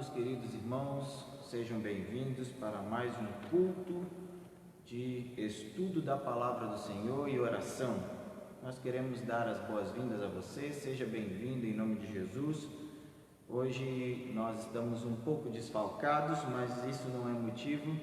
meus queridos irmãos, sejam bem-vindos para mais um culto de estudo da Palavra do Senhor e oração. Nós queremos dar as boas-vindas a você, seja bem-vindo em nome de Jesus. Hoje nós estamos um pouco desfalcados, mas isso não é motivo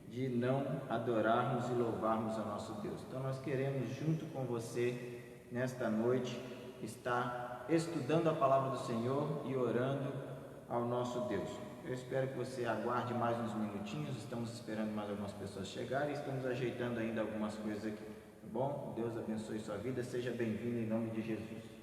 de não adorarmos e louvarmos ao nosso Deus. Então nós queremos, junto com você, nesta noite, estar estudando a Palavra do Senhor e orando ao nosso Deus. Eu espero que você aguarde mais uns minutinhos, estamos esperando mais algumas pessoas chegarem, estamos ajeitando ainda algumas coisas aqui, tá bom? Deus abençoe sua vida, seja bem-vindo em nome de Jesus.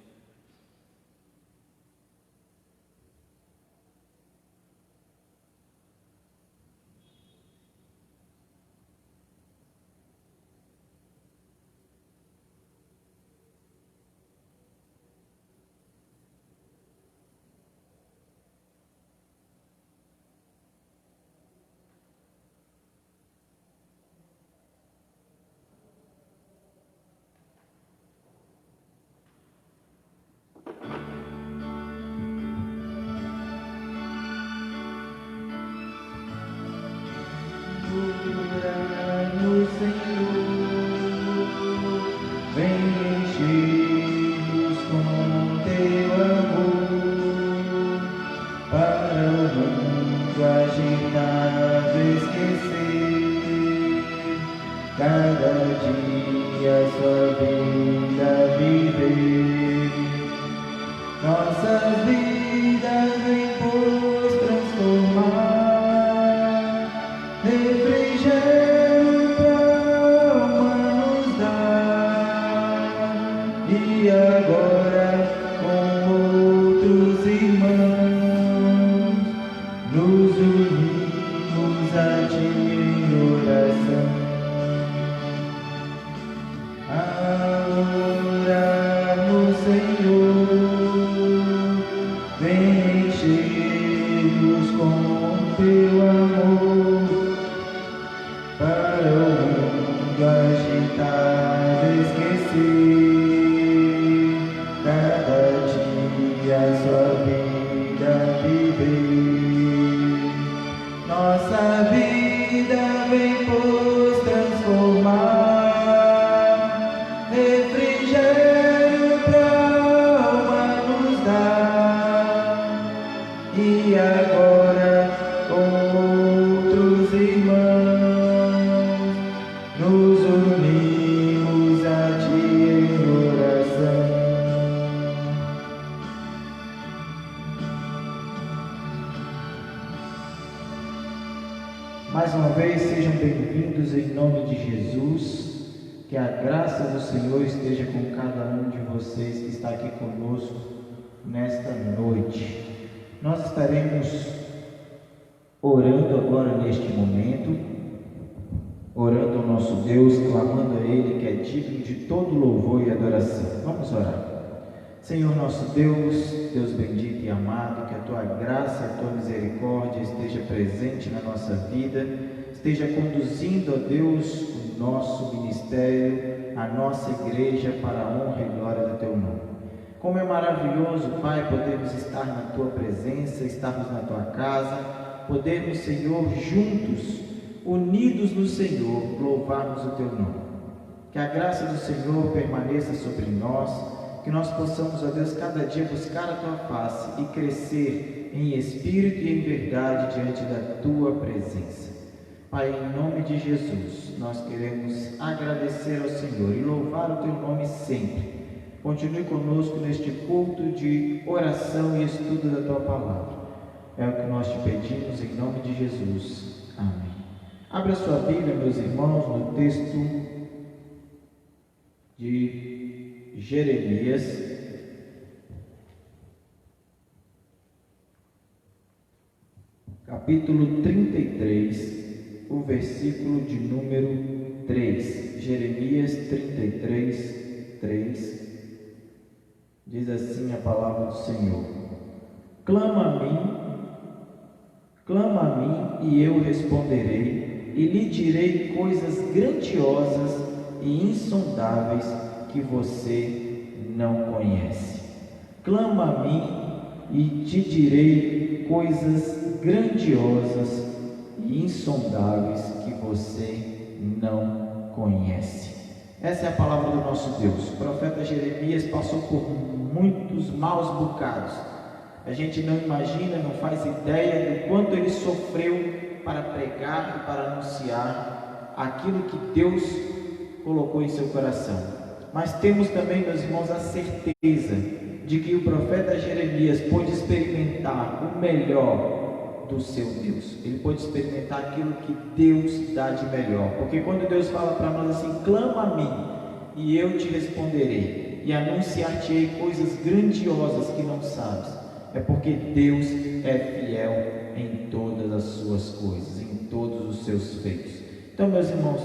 Mais uma vez, sejam bem-vindos em nome de Jesus, que a graça do Senhor esteja com cada um de vocês que está aqui conosco nesta noite. Nós estaremos orando agora neste momento, orando ao nosso Deus, clamando a Ele que é digno de todo louvor e adoração. Vamos orar. Senhor nosso Deus, Deus bendito e amado, que a Tua graça e a Tua misericórdia esteja presente na nossa vida, esteja conduzindo, ó Deus, o nosso ministério, a nossa igreja para a honra e glória do Teu nome. Como é maravilhoso, Pai, podermos estar na Tua presença, estarmos na Tua casa, podermos, Senhor, juntos, unidos no Senhor, louvarmos o Teu nome. Que a graça do Senhor permaneça sobre nós, que nós possamos, ó Deus, cada dia buscar a Tua face e crescer em espírito e em verdade diante da Tua presença. Pai, em nome de Jesus, nós queremos agradecer ao Senhor e louvar o Teu nome sempre. Continue conosco neste culto de oração e estudo da Tua palavra. É o que nós te pedimos em nome de Jesus. Amém. Abra sua Bíblia, meus irmãos, no texto de Jeremias, capítulo 33, o versículo de número 3. Jeremias 33, 3, diz assim a palavra do Senhor: Clama a mim e eu responderei, e lhe direi coisas grandiosas e insondáveis que você não conhece. Clama a mim e te direi coisas grandiosas e insondáveis que você não conhece. Essa é a palavra do nosso Deus. O profeta Jeremias passou por muitos maus bocados. A gente não imagina, não faz ideia do quanto ele sofreu para pregar e para anunciar aquilo que Deus colocou em seu coração. Mas temos também, meus irmãos, a certeza de que o profeta Jeremias pôde experimentar o melhor do seu Deus. Ele pôde experimentar aquilo que Deus dá de melhor. Porque quando Deus fala para nós assim: clama a mim e eu te responderei e anunciar-te-ei coisas grandiosas que não sabes, é porque Deus é fiel em todas as suas coisas, em todos os seus feitos. Então, meus irmãos,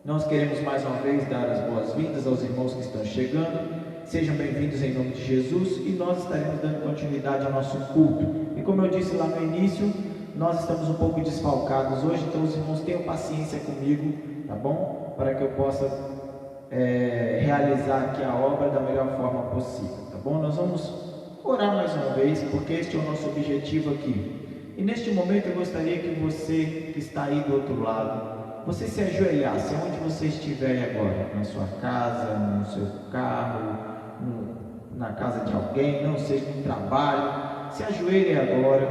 nós queremos mais uma vez dar as boas-vindas aos irmãos que estão chegando. Sejam bem-vindos em nome de Jesus, e nós estaremos dando continuidade ao nosso culto. E como eu disse lá no início, nós estamos um pouco desfalcados hoje, então os irmãos tenham paciência comigo, tá bom? Para que eu possa realizar aqui a obra da melhor forma possível, tá bom? Nós vamos orar mais uma vez, porque este é o nosso objetivo aqui. E neste momento eu gostaria que você que está aí do outro lado, você se ajoelhasse onde você estiver agora, na sua casa, no seu carro, na casa de alguém, não sei, no trabalho. Se ajoelhe agora,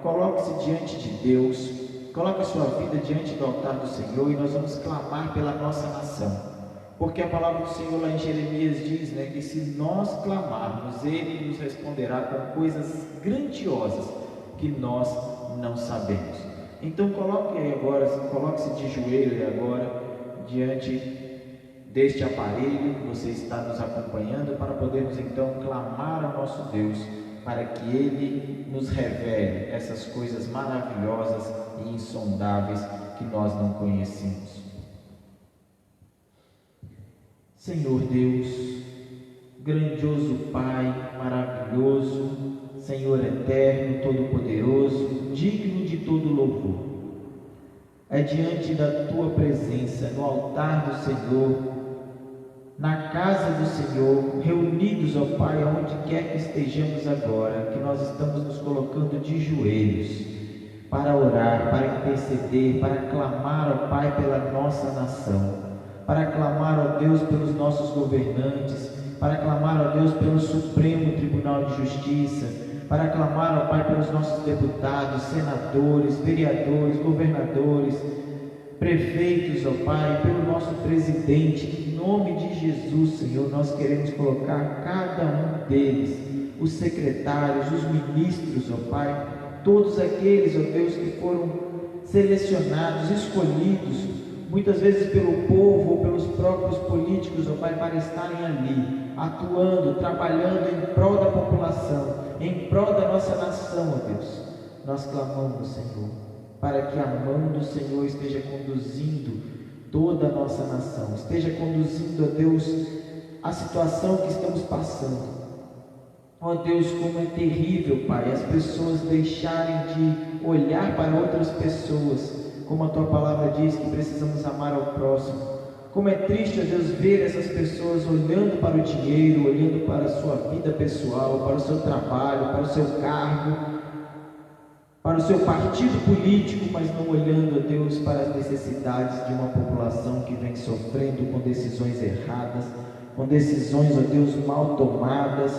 coloque-se diante de Deus, coloque a sua vida diante do altar do Senhor, e nós vamos clamar pela nossa nação. Porque a palavra do Senhor lá em Jeremias diz, que se nós clamarmos, Ele nos responderá com coisas grandiosas que nós não sabemos. Então coloque-se de joelho agora diante deste aparelho que você está nos acompanhando, para podermos então clamar ao nosso Deus, para que Ele nos revele essas coisas maravilhosas e insondáveis que nós não conhecemos. Senhor Deus, grandioso Pai, maravilhoso, Senhor eterno, todo-poderoso, digno de todo louvor, é diante da Tua presença, no altar do Senhor, na casa do Senhor, reunidos, ó Pai, aonde quer que estejamos agora, que nós estamos nos colocando de joelhos, para orar, para interceder, para clamar, ó Pai, pela nossa nação, para clamar, ó Deus, pelos nossos governantes, para clamar, ó Deus, pelo Supremo Tribunal de Justiça, para clamar, ó Pai, pelos nossos deputados, senadores, vereadores, governadores, prefeitos, ó Pai, pelo nosso presidente. Em nome de Jesus, Senhor, nós queremos colocar cada um deles, os secretários, os ministros, ó Pai, todos aqueles, ó Deus, que foram selecionados, escolhidos, muitas vezes pelo povo ou pelos próprios políticos, ó Pai, para estarem ali, atuando, trabalhando em prol da população, em prol da nossa nação, ó Deus. Nós clamamos, Senhor, para que a mão do Senhor esteja conduzindo toda a nossa nação, esteja conduzindo, ó Deus, a situação que estamos passando. Ó Deus, como é terrível, Pai, as pessoas deixarem de olhar para outras pessoas, como a Tua palavra diz que precisamos amar ao próximo. Como é triste, ó Deus, ver essas pessoas olhando para o dinheiro, olhando para a sua vida pessoal, para o seu trabalho, para o seu cargo, para o seu partido político, mas não olhando, ó Deus, para as necessidades de uma população que vem sofrendo com decisões erradas, com decisões, ó Deus, mal tomadas,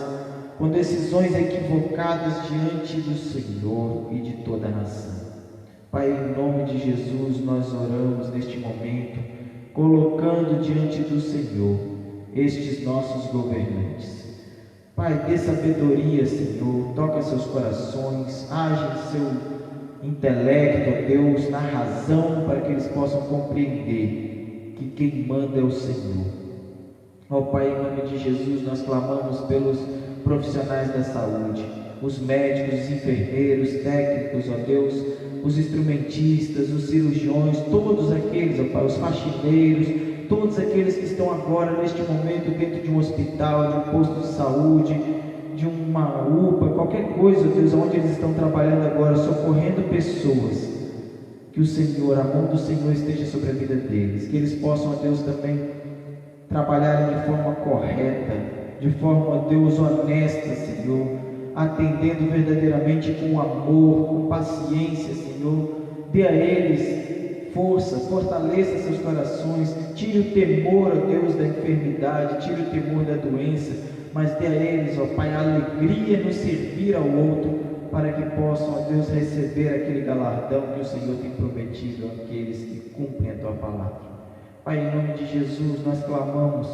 com decisões equivocadas diante do Senhor e de toda a nação. Pai, em nome de Jesus, nós oramos neste momento, colocando diante do Senhor estes nossos governantes. Pai, dê sabedoria, Senhor, toca seus corações, age em seu intelecto, ó Deus, na razão, para que eles possam compreender que quem manda é o Senhor. Ó Pai, em nome de Jesus, nós clamamos pelos profissionais da saúde, os médicos, os enfermeiros, técnicos, ó Deus, os instrumentistas, os cirurgiões, todos aqueles, ó Pai, os faxineiros, todos aqueles que estão agora, neste momento, dentro de um hospital, de um posto de saúde, de uma UPA, qualquer coisa, ó Deus, onde eles estão trabalhando agora, socorrendo pessoas, que o Senhor, a mão do Senhor esteja sobre a vida deles, que eles possam, ó Deus, também trabalharem de forma correta, de forma, ó Deus, honesta, Senhor, atendendo verdadeiramente com amor, com paciência, Senhor. Dê a eles força, fortaleça seus corações, tire o temor, ó Deus, da enfermidade, tire o temor da doença, mas dê a eles, ó Pai, a alegria no servir ao outro, para que possam, ó Deus, receber aquele galardão que o Senhor tem prometido àqueles que cumprem a Tua palavra. Pai, em nome de Jesus, nós clamamos,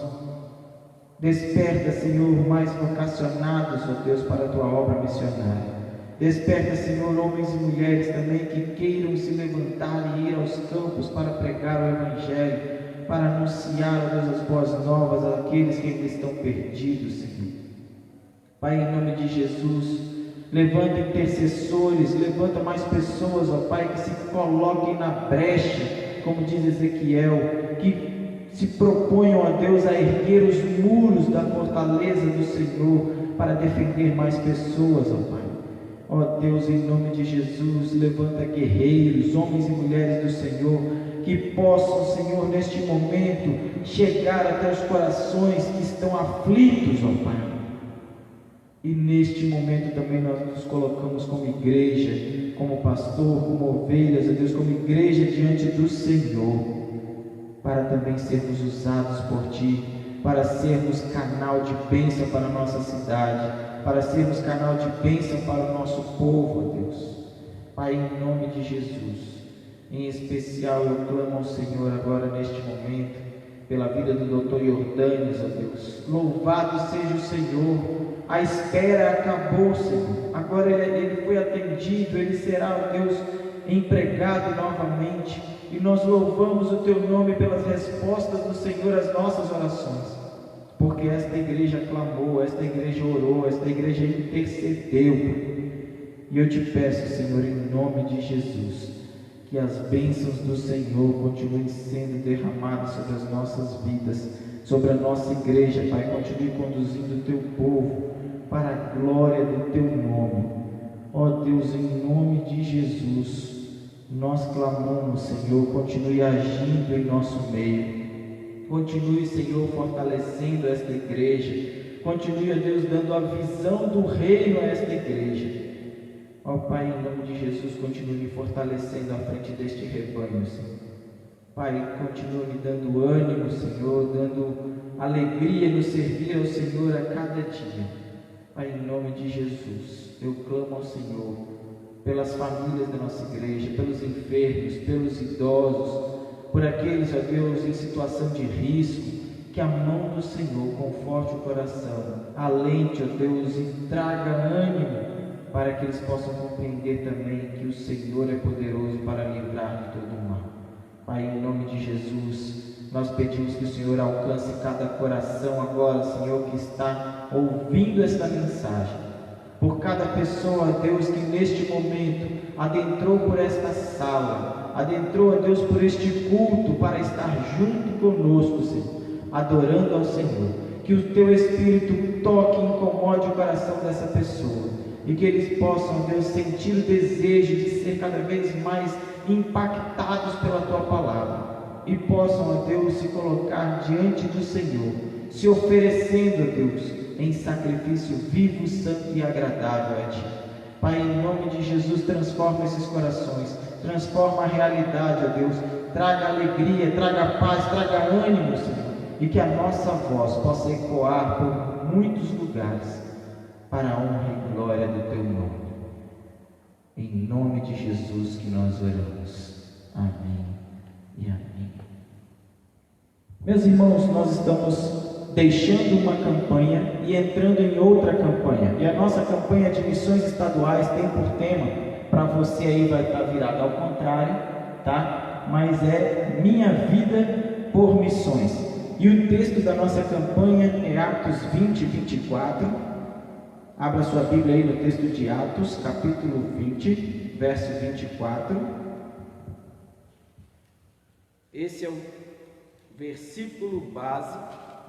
desperta, Senhor, mais vocacionados, ó Deus, para a Tua obra missionária. Desperta, Senhor, homens e mulheres também que queiram se levantar e ir aos campos para pregar o Evangelho, para anunciar, ó Deus, as boas novas àqueles que ainda estão perdidos, Senhor. Pai, em nome de Jesus, levanta intercessores, levanta mais pessoas, ó Pai, que se coloquem na brecha, como diz Ezequiel, que se proponham, ó Deus, a erguer os muros da fortaleza do Senhor, para defender mais pessoas, ó Pai. Ó Deus, em nome de Jesus, levanta guerreiros, homens e mulheres do Senhor, que possam, Senhor, neste momento, chegar até os corações que estão aflitos, ó Pai. E neste momento também nós nos colocamos como igreja, como pastor, como ovelhas, ó Deus, como igreja diante do Senhor, para também sermos usados por Ti, para sermos canal de bênção para a nossa cidade, para sermos canal de bênção para o nosso povo, ó Deus. Pai, em nome de Jesus, em especial eu clamo ao Senhor agora neste momento, pela vida do Dr. Jordânios, ó Deus. Louvado seja o Senhor, a espera acabou, Senhor. Agora ele foi atendido, ele será, ó Deus, empregado novamente, e nós louvamos o Teu nome pelas respostas do Senhor às nossas orações, porque esta igreja clamou, esta igreja orou, esta igreja intercedeu. E eu te peço, Senhor, em nome de Jesus, que as bênçãos do Senhor continuem sendo derramadas sobre as nossas vidas, sobre a nossa igreja, Pai. Continue conduzindo o Teu povo para a glória do Teu nome. Ó Deus, em nome de Jesus, nós clamamos, Senhor, continue agindo em nosso meio. Continue, Senhor, fortalecendo esta igreja. Continue, ó Deus, dando a visão do reino a esta igreja. Ó Pai, em nome de Jesus, continue me fortalecendo à frente deste rebanho, Senhor. Pai, continue me dando ânimo, Senhor, dando alegria no servir ao Senhor a cada dia. Pai, em nome de Jesus, eu clamo ao Senhor pelas famílias da nossa igreja, pelos enfermos, pelos idosos, por aqueles, ó Deus, em situação de risco, que a mão do Senhor conforte o coração, alente, ó Deus, e traga ânimo, para que eles possam compreender também que o Senhor é poderoso para livrar de todo o mal. Pai, em nome de Jesus, nós pedimos que o Senhor alcance cada coração agora, Senhor, que está ouvindo esta mensagem, por cada pessoa, ó Deus, que neste momento adentrou por esta sala, adentrou, ó Deus, por este culto, para estar junto conosco, Senhor, adorando ao Senhor. Que o Teu Espírito toque e incomode o coração dessa pessoa, e que eles possam, ó Deus, sentir o desejo de ser cada vez mais impactados pela Tua palavra, e possam, ó Deus, se colocar diante do Senhor, se oferecendo, ó Deus, em sacrifício vivo, santo e agradável a Ti. Pai, em nome de Jesus, transforma esses corações, transforma a realidade, ó Deus, traga alegria, traga paz, traga ânimo, Senhor, e que a nossa voz possa ecoar por muitos lugares, para a honra e glória do Teu nome. Em nome de Jesus que nós oramos. Amém e amém. Meus irmãos, nós estamos deixando uma campanha e entrando em outra campanha. E a nossa campanha de missões estaduais tem por tema, para você aí vai estar virado ao contrário, tá? Mas é Minha Vida por Missões. E o texto da nossa campanha é Atos 20, 24. Abra sua Bíblia aí no texto de Atos, capítulo 20, verso 24. Esse é o versículo base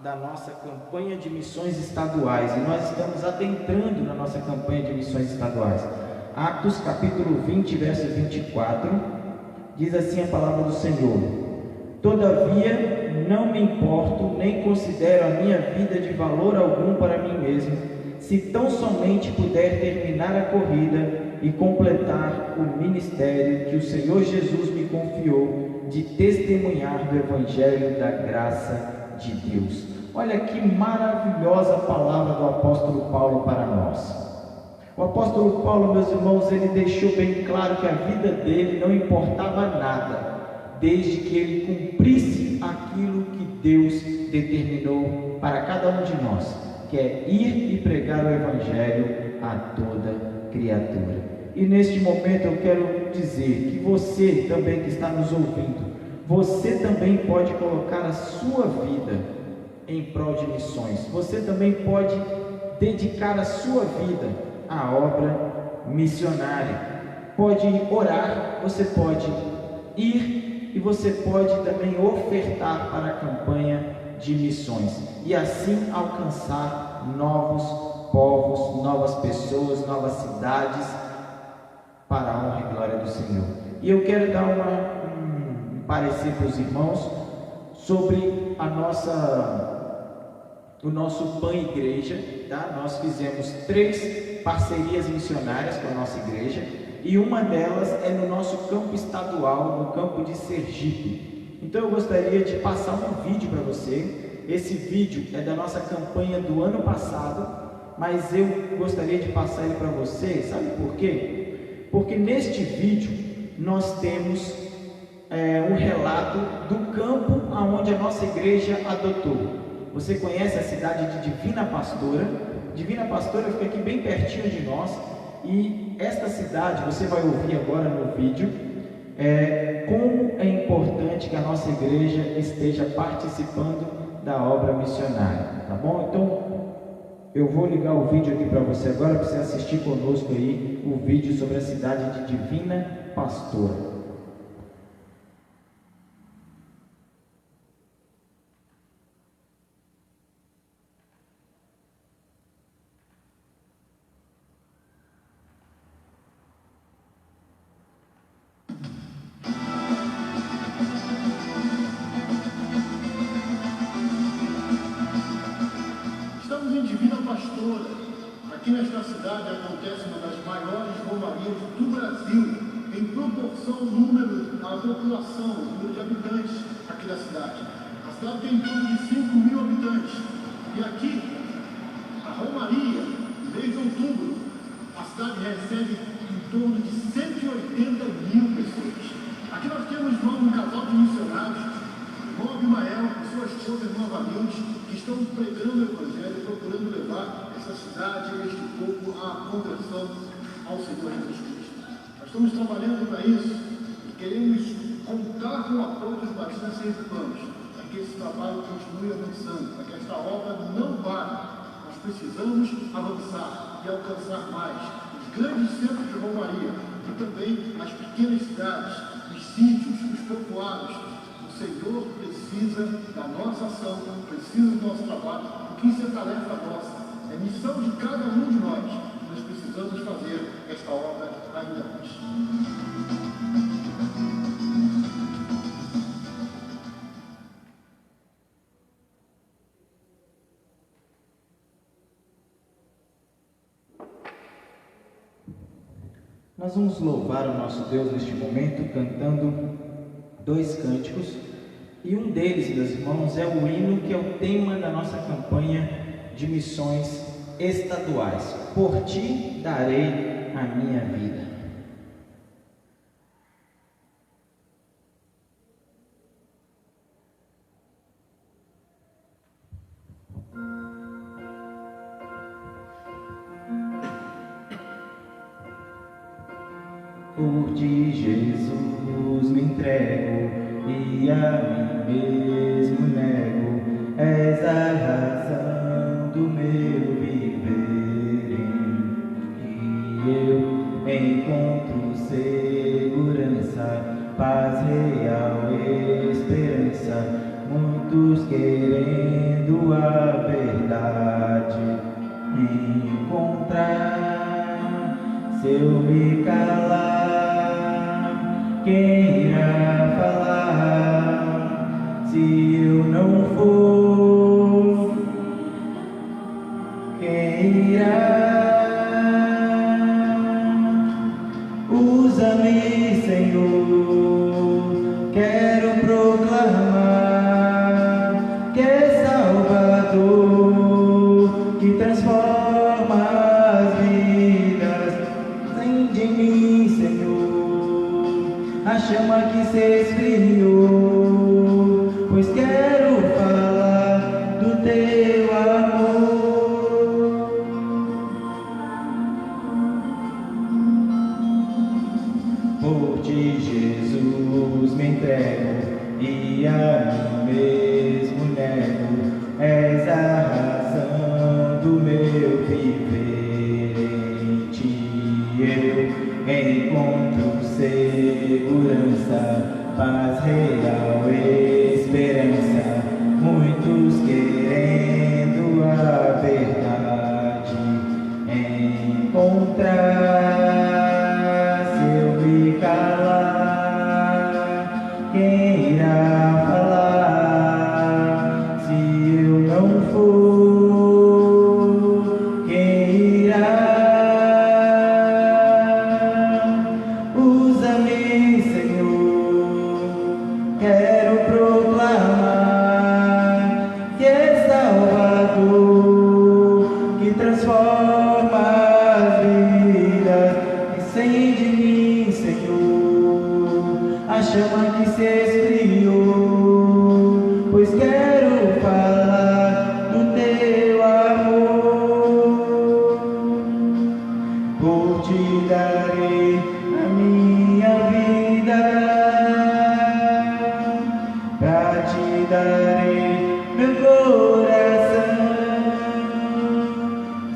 da nossa campanha de missões estaduais, e nós estamos adentrando na nossa campanha de missões estaduais. Atos capítulo 20, verso 24, diz assim a palavra do Senhor: Todavia não me importo, nem considero a minha vida de valor algum para mim mesmo, se tão somente puder terminar a corrida e completar o ministério que o Senhor Jesus me confiou de testemunhar do Evangelho da graça de Deus. Olha que maravilhosa palavra do apóstolo Paulo para nós. O apóstolo Paulo, meus irmãos, ele deixou bem claro que a vida dele não importava nada, desde que ele cumprisse aquilo que Deus determinou para cada um de nós, que é ir e pregar o Evangelho a toda criatura. E neste momento eu quero dizer que você também que está nos ouvindo, você também pode colocar a sua vida em prol de missões. Você também pode dedicar a sua vida à obra missionária. Pode orar, você pode ir e você pode também ofertar para a campanha de missões e assim alcançar novos povos, novas pessoas, novas cidades para a honra e glória do Senhor. E eu quero dar um parecer para os irmãos sobre o nosso PAN Igreja, tá? Nós fizemos 3 parcerias missionárias com a nossa igreja e uma delas é no nosso campo estadual, no campo de Sergipe. Então eu gostaria de passar um vídeo para você. Esse vídeo é da nossa campanha do ano passado, mas eu gostaria de passar ele para você, sabe por quê? Porque neste vídeo nós temos um relato do campo aonde a nossa igreja adotou. Você conhece a cidade de Divina Pastora? Divina Pastora fica aqui bem pertinho de nós, e esta cidade, você vai ouvir agora no vídeo, como é importante que a nossa igreja esteja participando da obra missionária, tá bom? Então, eu vou ligar o vídeo aqui para você agora, para você assistir conosco aí o vídeo sobre a cidade de Divina Pastora. Aqui nesta cidade acontece uma das maiores romarias do Brasil, em proporção ao número, à população, o número de habitantes aqui da cidade. A cidade tem em torno de 5.000 habitantes. E aqui, a romaria, desde outubro, a cidade recebe em torno de 180.000 pessoas. Aqui nós temos um casal de missionários, irmão Abimael e sua esposa, irmã Vanilde, que estão pregando o Evangelho, procurando levar essa cidade, este povo, à conversão ao Senhor Jesus Cristo. Nós estamos trabalhando para isso e queremos contar com o apoio dos batistas sergipanos, para que esse trabalho continue avançando, para que esta obra não pare. Nós precisamos avançar e alcançar mais os grandes centros de romaria e também as pequenas cidades, os sítios, os povoados. O Senhor precisa da nossa ação, precisa do nosso trabalho, porque isso é tarefa nossa, é missão de cada um de nós. Nós precisamos fazer esta obra ainda mais. Nós vamos louvar o nosso Deus neste momento, cantando 2 cânticos, e um deles, meus irmãos, é o hino que é o tema da nossa campanha de missões estaduais. Por ti darei a minha vida. Por ti, Jesus, me entrego e a mim mesmo nego. És a razão do meu viver, em que eu encontro segurança, paz real, esperança. Muitos querendo a verdade encontrar, se eu me calar, quem irá falar? Se eu não for, quem irá a chama que se esfriou, pois quero falar do teu amor. Por ti, Jesus, me entrego e a mim mesmo nego. És a razão do meu viver. Em ti eu encontro segurança, paz real, esperança. Muitos querendo a verdade encontrar. Se eu me calar, quem irá falar? Se eu não for, quem irá? Usa-me, Senhor, quero proclamar que és Salvador, que transforma as vidas. Acende em mim, Senhor, a chama que se esfriou, pois quero falar do teu amor. Por ti darei a minha vida, pra ti darei meu coração.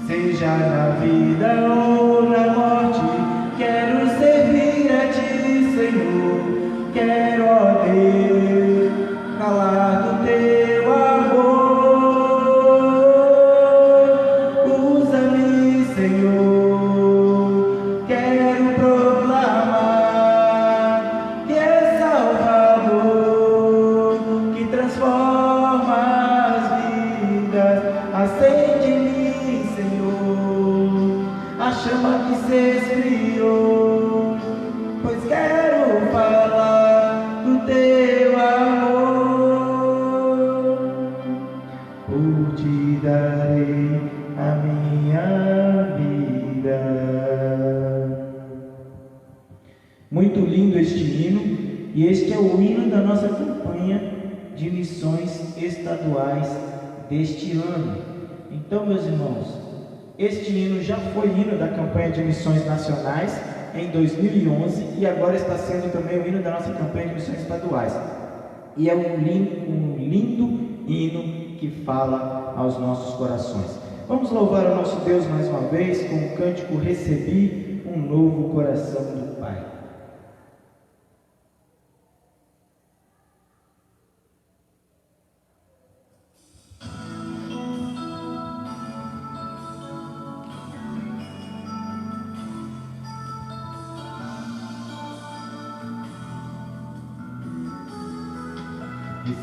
Seja na vida ou na morte, quero servir a ti, Senhor. Quero, ó Deus, falar do teu amor. Usa-me, Senhor, quero proclamar que és Salvador, que transforma as vidas. Acende em mim, Senhor, a chama que se esfriou, pois quero falar do teu amor. Por ti darei a minha vida. Muito lindo este hino, e este é o hino da nossa campanha de missões estaduais deste ano. Então, meus irmãos, este hino já foi hino da campanha de missões nacionais em 2011 e agora está sendo também o hino da nossa campanha de missões estaduais. E é um lindo hino que fala aos nossos corações. Vamos louvar o nosso Deus mais uma vez com o cântico Recebi um Novo Coração do Pai.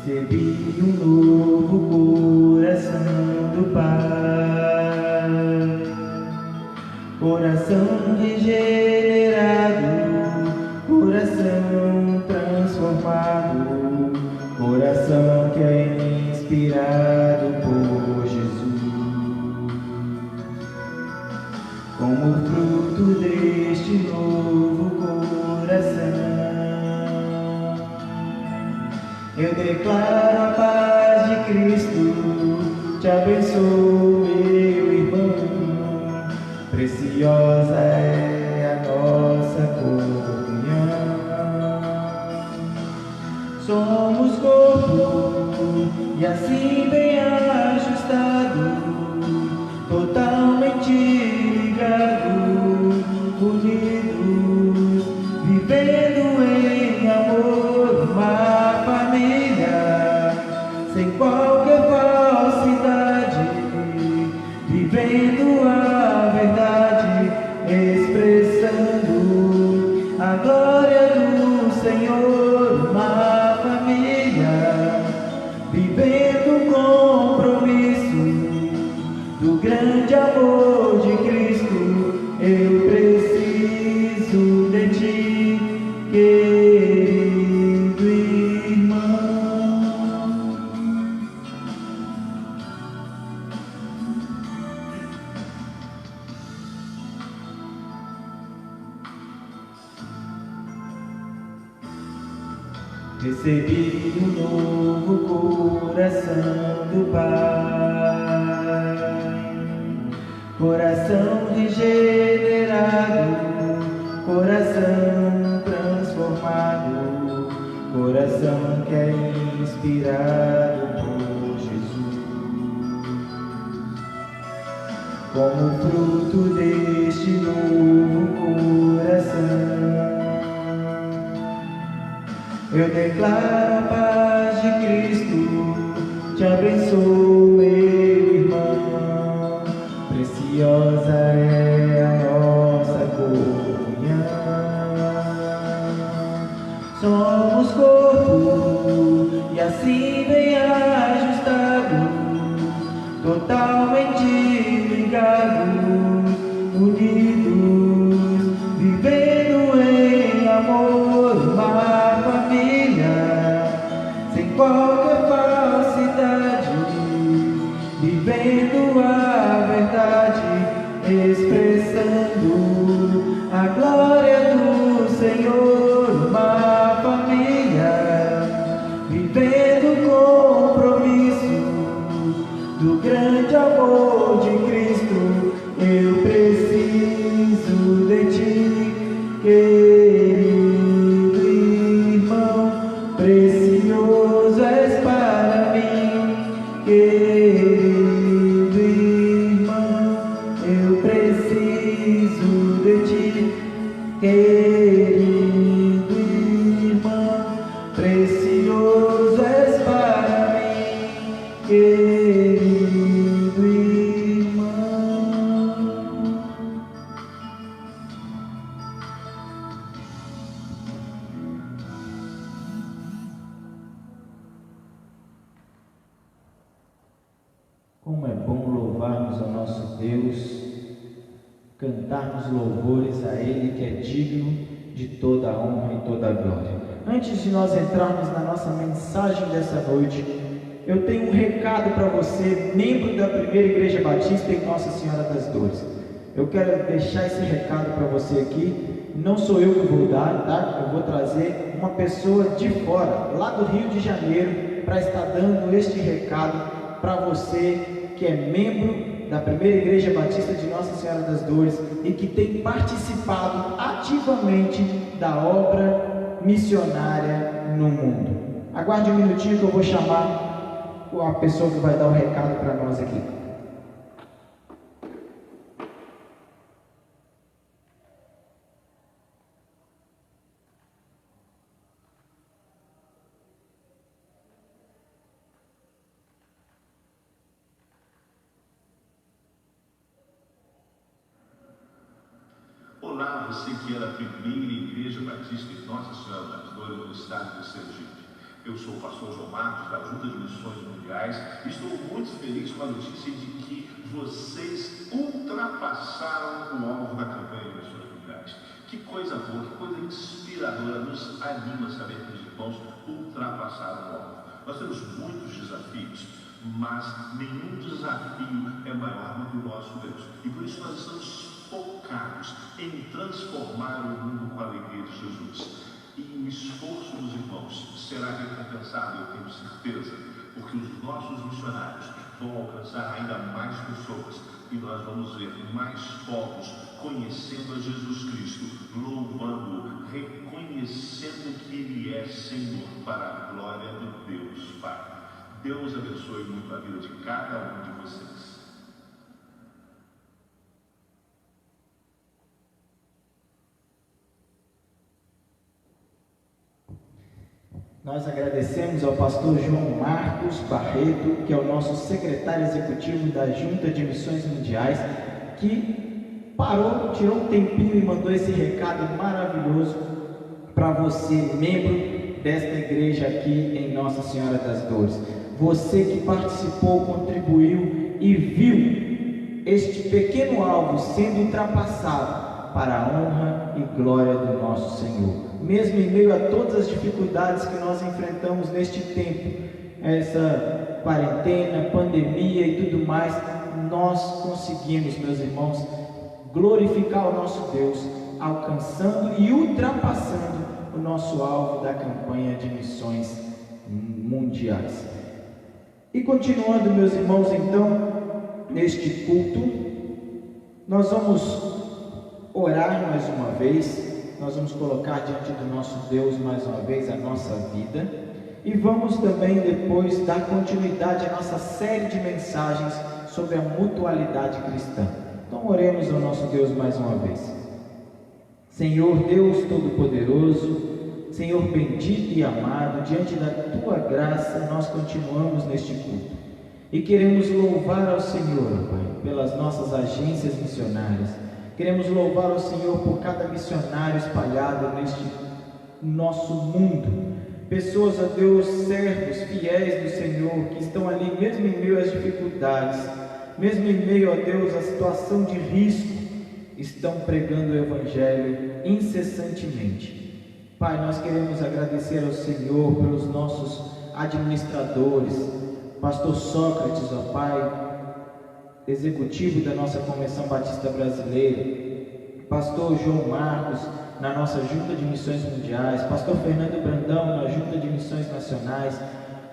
Recebi um novo coração do Pai, coração regenerado, coração transformado, coração que é inspirado por Jesus. Como fruto deste novo coração, eu declaro a paz de Cristo, te abençoo, meu irmão. Preciosa é a nossa comunhão. Somos corpo e assim bem ajustado, totalmente ligado, unidos, vivendo em amor, uma família, sem qualquer falsidade, vivendo a verdade, expressando a glória do Senhor, uma família, vivendo o compromisso do grande amor de Cristo. Eu preciso de ti, querido irmão. Recebi um novo coração do Pai, coração regenerado, coração transformado, coração que é inspirado por Jesus. Como fruto deste novo coração, eu declaro a paz de Cristo, te abençoo, meu irmão. Preciosa é a nossa comunhão. Somos corpo e assim bem ajustado, totalmente ligados, unidos, vivendo em amor, uma família, sem qualquer falsidade, vivendo a verdade, expressando a glória do Senhor, uma família, vivendo o compromisso do grande amor de Cristo. Eu preciso de ti, querido irmão, precioso és para mim, querido irmão, eu preciso de ti, querido irmão, precioso és para mim, querido irmão. Como é bom louvarmos ao nosso Deus, cantarmos louvores a Ele, que é digno de toda a honra e toda a glória. Antes de nós entrarmos na nossa mensagem dessa noite, eu tenho um recado para você, membro da Primeira Igreja Batista em Nossa Senhora das Dores. Eu quero deixar esse recado para você aqui. Não sou eu que vou dar, tá? Eu vou trazer uma pessoa de fora, lá do Rio de Janeiro, para estar dando este recado para você que é membro da Primeira Igreja Batista de Nossa Senhora das Dores e que tem participado ativamente da obra missionária no mundo. Aguarde um minutinho que eu vou chamar a pessoa que vai dar o recado para nós aqui. Olá, você que é da Primeira Igreja Batista em Nossa Senhora das Dores, no estado de Sergipe. Eu sou o pastor João Marcos, da Junta de Missões Mundiais, e estou muito feliz com a notícia de que vocês ultrapassaram o alvo da campanha de Missões Mundiais. Que coisa boa, que coisa inspiradora, nos anima saber que os irmãos ultrapassaram o alvo. Nós temos muitos desafios, mas nenhum desafio é maior do que o nosso Deus. E por isso nós estamos focados em transformar o mundo com a alegria de Jesus. E o esforço dos irmãos será recompensado, eu tenho certeza, porque os nossos missionários vão alcançar ainda mais pessoas e nós vamos ver mais povos conhecendo a Jesus Cristo, louvando, reconhecendo que Ele é Senhor, para a glória do Deus Pai. Deus abençoe muito a vida de cada um de vocês. Nós agradecemos ao pastor João Marcos Barreto, que é o nosso secretário executivo da Junta de Missões Mundiais, que tirou um tempinho e mandou esse recado maravilhoso para você, membro desta igreja aqui em Nossa Senhora das Dores. Você que participou, contribuiu e viu este pequeno alvo sendo ultrapassado para a honra e glória do nosso Senhor. Mesmo em meio a todas as dificuldades que nós enfrentamos neste tempo, essa quarentena, pandemia e tudo mais, nós conseguimos, meus irmãos, glorificar o nosso Deus, alcançando e ultrapassando o nosso alvo da campanha de missões mundiais. E continuando, meus irmãos, então, neste culto, nós vamos orar mais uma vez, nós vamos colocar diante do nosso Deus mais uma vez a nossa vida, e vamos também depois dar continuidade à nossa série de mensagens sobre a mutualidade cristã. Então oremos ao nosso Deus mais uma vez. Senhor Deus Todo-Poderoso, Senhor bendito e amado, diante da Tua graça nós continuamos neste culto e queremos louvar ao Senhor, Pai, pelas nossas agências missionárias. Queremos louvar ao Senhor por cada missionário espalhado neste nosso mundo. Pessoas, ó Deus, servos, fiéis do Senhor, que estão ali mesmo em meio às dificuldades, mesmo em meio, ó Deus, à situação de risco, estão pregando o Evangelho incessantemente. Pai, nós queremos agradecer ao Senhor pelos nossos administradores, Pastor Sócrates, ó Pai, executivo da nossa Convenção Batista Brasileira, Pastor João Marcos, na nossa Junta de Missões Mundiais, Pastor Fernando Brandão, na Junta de Missões Nacionais,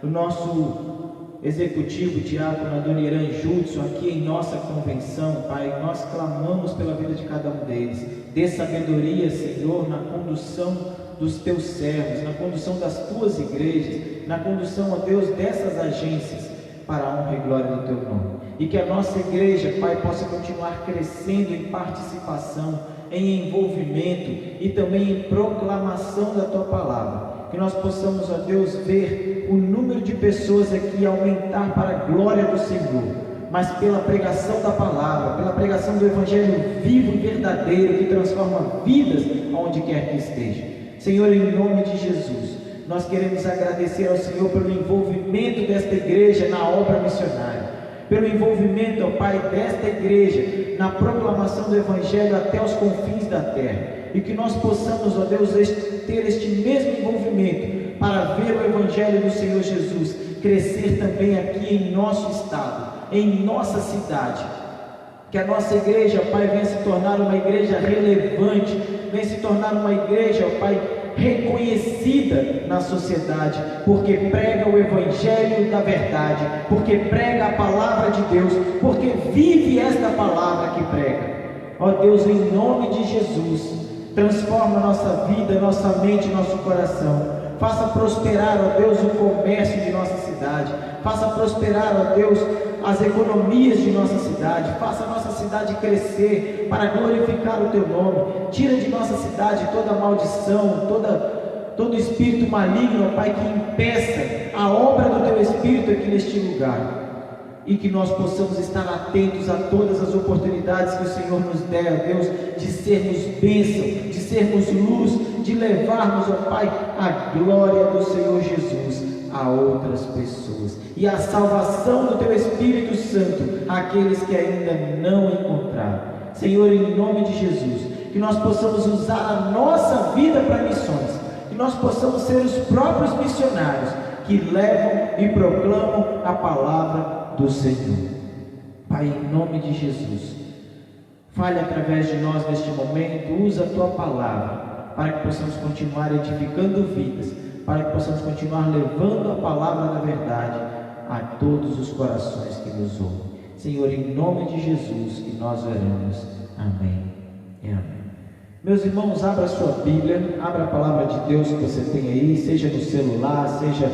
o nosso executivo, diácono Adoniran Judson, aqui em nossa convenção. Pai, nós clamamos pela vida de cada um deles. Dê sabedoria, Senhor, na condução dos teus servos, na condução das tuas igrejas, na condução, ó Deus, dessas agências, para a honra e glória do teu nome. E que a nossa igreja, Pai, possa continuar crescendo em participação, em envolvimento e também em proclamação da tua palavra. Que nós possamos, ó Deus, ver o número de pessoas aqui aumentar para a glória do Senhor, mas pela pregação da palavra, pela pregação do Evangelho vivo e verdadeiro, que transforma vidas aonde quer que esteja. Senhor, em nome de Jesus, nós queremos agradecer ao Senhor pelo envolvimento desta igreja na obra missionária, pelo envolvimento, ó Pai, desta igreja na proclamação do Evangelho até os confins da terra, e que nós possamos, ó Deus, ter este mesmo envolvimento para ver o Evangelho do Senhor Jesus crescer também aqui em nosso estado, em nossa cidade. Que a nossa igreja, Pai, venha se tornar uma igreja relevante, venha se tornar uma igreja, ó Pai, reconhecida na sociedade, porque prega o Evangelho da verdade, porque prega a palavra de Deus, porque vive esta palavra que prega. Ó Deus, em nome de Jesus, transforma a nossa vida, nossa mente, nosso coração. Faça prosperar, ó Deus, o comércio de nossa cidade. Faça prosperar, ó Deus, as economias de nossa cidade. Faça a nossa cidade crescer para glorificar o teu nome. Tira de nossa cidade toda maldição, todo espírito maligno, ó Pai, que impeça a obra do teu Espírito aqui neste lugar. E que nós possamos estar atentos a todas as oportunidades que o Senhor nos der, ó Deus, de sermos bênção, de sermos luz, de levarmos, ó Pai, a glória do Senhor Jesus a outras pessoas, e a salvação do teu Espírito Santo àqueles que ainda não encontraram. Senhor, em nome de Jesus, que nós possamos usar a nossa vida para missões, que nós possamos ser os próprios missionários que levam e proclamam a palavra do Senhor. Pai, em nome de Jesus, fale através de nós neste momento, usa a tua palavra para que possamos continuar edificando vidas, para que possamos continuar levando a palavra da verdade a todos os corações que nos ouvem. Senhor, em nome de Jesus que nós oramos. Amém e amém. Meus irmãos, abra a sua Bíblia, abra a palavra de Deus que você tem aí, seja no celular, seja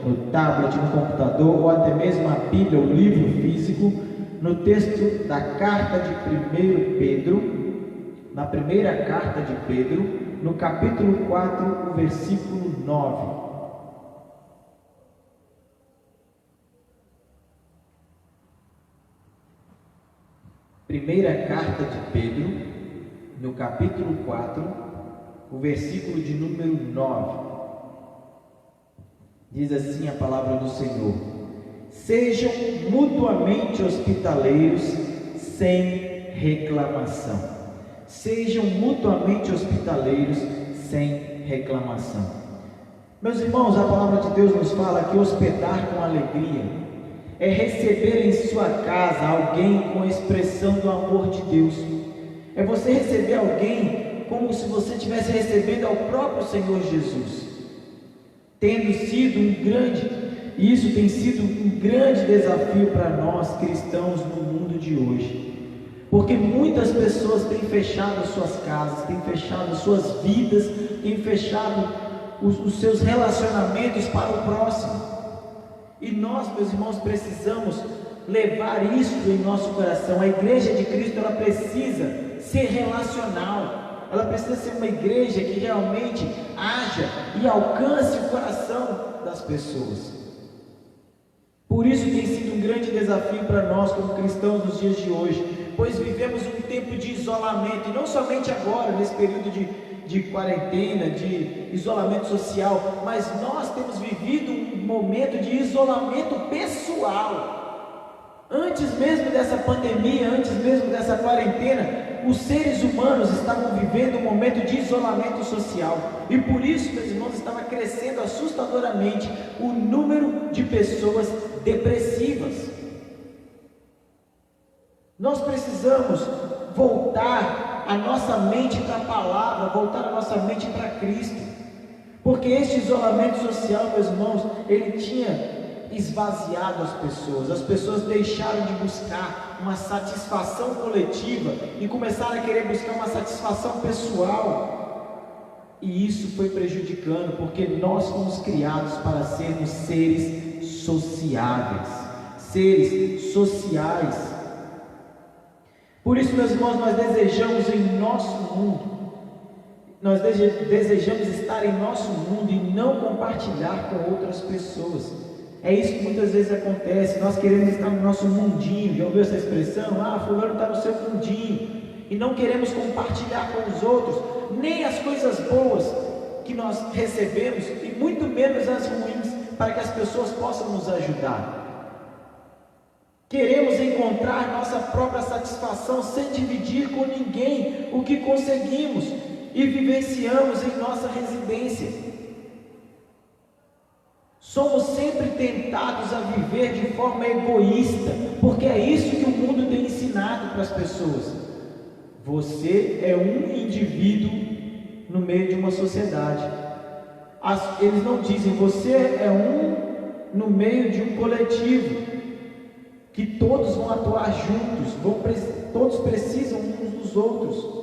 no tablet, no computador, ou até mesmo a Bíblia, o livro físico, no texto da carta de 1 Pedro, na primeira carta de Pedro, no capítulo 4, o versículo 9. Primeira carta de Pedro, no capítulo 4, o versículo de número 9. Diz assim a palavra do Senhor: sejam mutuamente hospitaleiros sem reclamação. Sejam mutuamente hospitaleiros sem reclamação. Meus irmãos, a palavra de Deus nos fala que hospedar com alegria é receber em sua casa alguém com expressão do amor de Deus. É você receber alguém como se você estivesse recebendo ao próprio Senhor Jesus, tendo sido e isso tem sido um grande desafio para nós cristãos no mundo de hoje, porque muitas pessoas têm fechado suas casas, têm fechado suas vidas, têm fechado os seus relacionamentos para o próximo, e nós, meus irmãos, precisamos levar isso em nosso coração. A igreja de Cristo, ela precisa ser relacional, ela precisa ser uma igreja que realmente haja e alcance o coração das pessoas. Por isso tem sido um grande desafio para nós como cristãos nos dias de hoje, pois vivemos um tempo de isolamento, e não somente agora, nesse período de quarentena, de isolamento social, mas nós temos vivido um momento de isolamento pessoal. Antes mesmo dessa pandemia, antes mesmo dessa quarentena, os seres humanos estavam vivendo um momento de isolamento social, e por isso, meus irmãos, estava crescendo assustadoramente o número de pessoas depressivas. Nós precisamos voltar a nossa mente para a palavra, voltar a nossa mente para Cristo, porque este isolamento social, meus irmãos, ele tinha esvaziado as pessoas deixaram de buscar uma satisfação coletiva e começaram a querer buscar uma satisfação pessoal, e isso foi prejudicando, porque nós fomos criados para sermos seres sociáveis, seres sociais. Por isso, meus irmãos, nós desejamos em nosso mundo, nós desejamos estar em nosso mundo e não compartilhar com outras pessoas. É isso que muitas vezes acontece. Nós queremos estar no nosso mundinho. Já ouviu essa expressão? Fulano está no seu mundinho, e não queremos compartilhar com os outros nem as coisas boas que nós recebemos, e muito menos as ruins, para que as pessoas possam nos ajudar. Queremos encontrar nossa própria satisfação sem dividir com ninguém o que conseguimos e vivenciamos em nossa residência. Somos sempre tentados a viver de forma egoísta, porque é isso que o mundo tem ensinado para as pessoas. Você é um indivíduo no meio de uma sociedade. Eles não dizem, você é um no meio de um coletivo, que todos vão atuar juntos, todos precisam uns dos outros.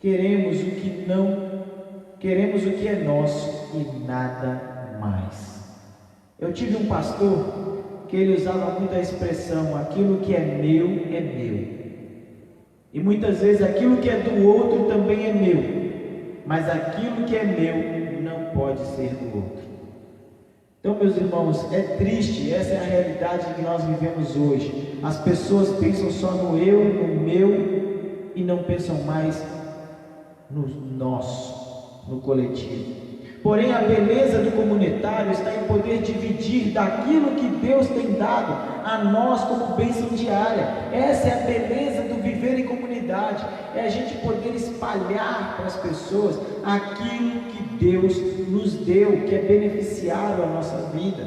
Queremos o que é nosso e nada mais. Eu tive um pastor que ele usava muito a expressão, aquilo que é meu, é meu. E muitas vezes aquilo que é do outro também é meu, mas aquilo que é meu não pode ser do outro. Então, meus irmãos, é triste, essa é a realidade que nós vivemos hoje. As pessoas pensam só no eu, no meu, e não pensam mais no nosso, no coletivo. Porém, a beleza do comunitário está em poder dividir daquilo que Deus tem dado a nós como bênção diária. Essa é a beleza do viver em comunidade, é a gente poder espalhar para as pessoas aquilo que Deus nos deu, que é beneficiário à nossa vida.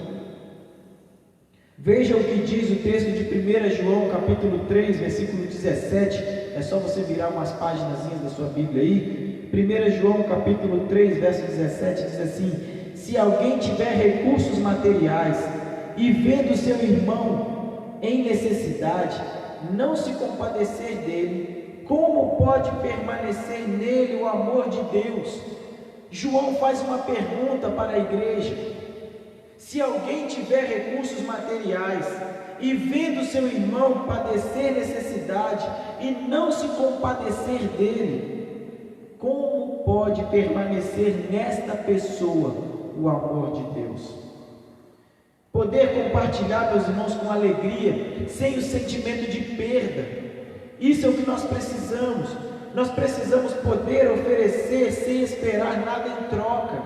Veja o que diz o texto de 1 João capítulo 3, versículo 17, é só você virar umas páginas da sua Bíblia aí. 1 João capítulo 3, verso 17 diz assim: se alguém tiver recursos materiais e vendo seu irmão em necessidade, não se compadecer dele, como pode permanecer nele o amor de Deus? João faz uma pergunta para a igreja: se alguém tiver recursos materiais e vendo seu irmão padecer necessidade e não se compadecer dele, como pode permanecer nesta pessoa o amor de Deus? Poder compartilhar, meus irmãos, com alegria, sem o sentimento de perda. Isso é o que nós precisamos. Nós precisamos poder oferecer sem esperar nada em troca.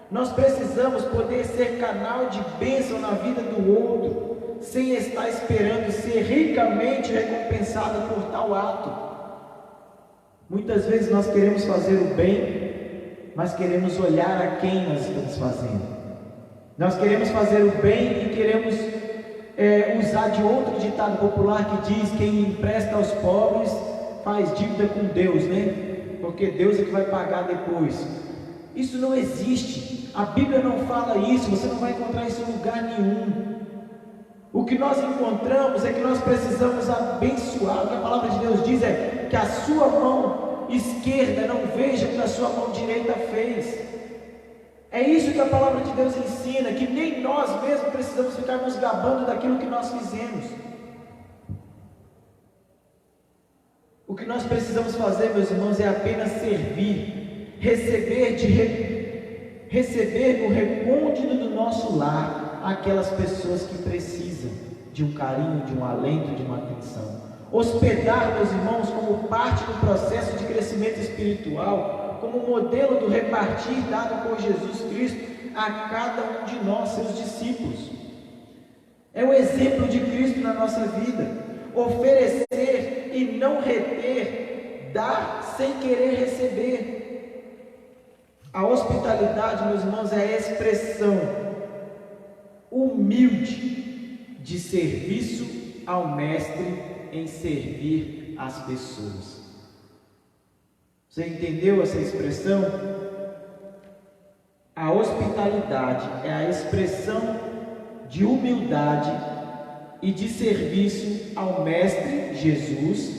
Nós precisamos poder ser canal de bênção na vida do outro, sem estar esperando ser ricamente recompensado por tal ato. Muitas vezes nós queremos fazer o bem, mas queremos olhar a quem nós estamos fazendo. Nós queremos fazer o bem e queremos usar de outro ditado popular que diz: quem empresta aos pobres faz dívida com Deus, né? Porque Deus é que vai pagar depois. Isso não existe. A Bíblia não fala isso. Você não vai encontrar isso em lugar nenhum. O que nós encontramos é que nós precisamos abençoar. O que a palavra de Deus diz é que a sua mão esquerda não veja o que a sua mão direita fez. É isso que a palavra de Deus ensina, que nem nós mesmos precisamos ficar nos gabando daquilo que nós fizemos. O que nós precisamos fazer, meus irmãos, é apenas servir, receber no recôndito do nosso lar aquelas pessoas que precisam de um carinho, de um alento, de uma atenção. Hospedar, meus irmãos, como parte do processo de crescimento espiritual, como modelo do repartir dado por Jesus Cristo a cada um de nós, seus discípulos. É o exemplo de Cristo na nossa vida. Oferecer e não reter, dar sem querer receber. A hospitalidade, meus irmãos, é a expressão humilde de serviço ao Mestre em servir as pessoas. Você entendeu essa expressão? A hospitalidade é a expressão de humildade e de serviço ao Mestre Jesus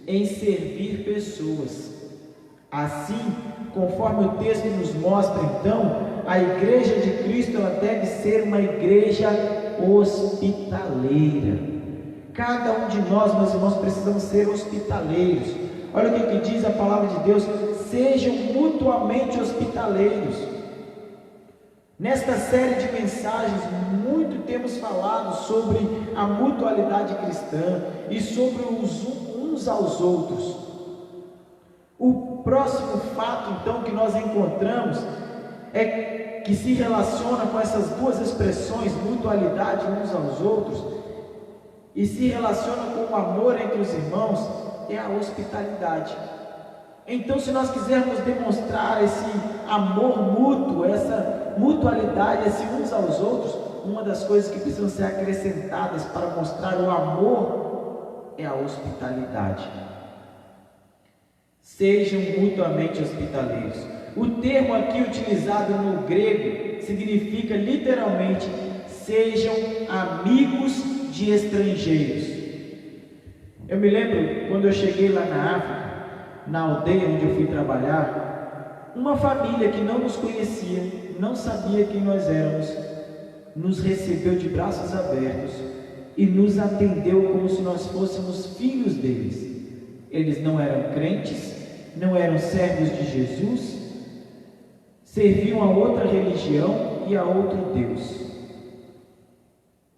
em servir pessoas. Assim, conforme o texto nos mostra, então, a igreja de Cristo ela deve ser uma igreja hospitaleira. Cada um de nós, meus irmãos, precisamos ser hospitaleiros. Olha o que diz a palavra de Deus: sejam mutuamente hospitaleiros. Nesta série de mensagens, muito temos falado sobre a mutualidade cristã e sobre os uns aos outros. O próximo fato, então, que nós encontramos é que se relaciona com essas duas expressões, mutualidade uns aos outros, e se relaciona com o amor entre os irmãos, é a hospitalidade. Então, se nós quisermos demonstrar esse amor mútuo, essa mutualidade, esse uns aos outros, uma das coisas que precisam ser acrescentadas para mostrar o amor é a hospitalidade. Sejam mutuamente hospitaleiros. O termo aqui utilizado no grego significa literalmente: sejam amigos de estrangeiros. Eu me lembro quando eu cheguei lá na África, na aldeia onde eu fui trabalhar, uma família que não nos conhecia, não sabia quem nós éramos, nos recebeu de braços abertos e nos atendeu como se nós fôssemos filhos deles. Eles não eram crentes, não eram servos de Jesus, serviam a outra religião e a outro Deus,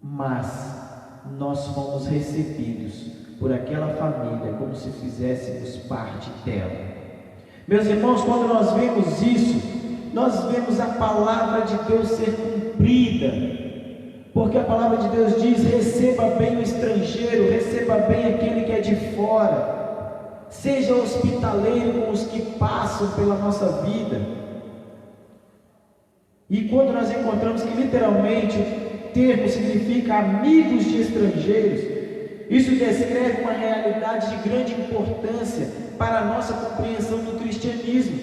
mas nós fomos recebidos por aquela família como se fizéssemos parte dela. Meus irmãos, quando nós vemos isso, nós vemos a palavra de Deus ser cumprida, porque a palavra de Deus diz: receba bem o estrangeiro, receba bem aquele que é de fora, seja hospitaleiro com os que passam pela nossa vida. E quando nós encontramos que literalmente o termo significa amigos de estrangeiros, isso descreve uma realidade de grande importância para a nossa compreensão do cristianismo,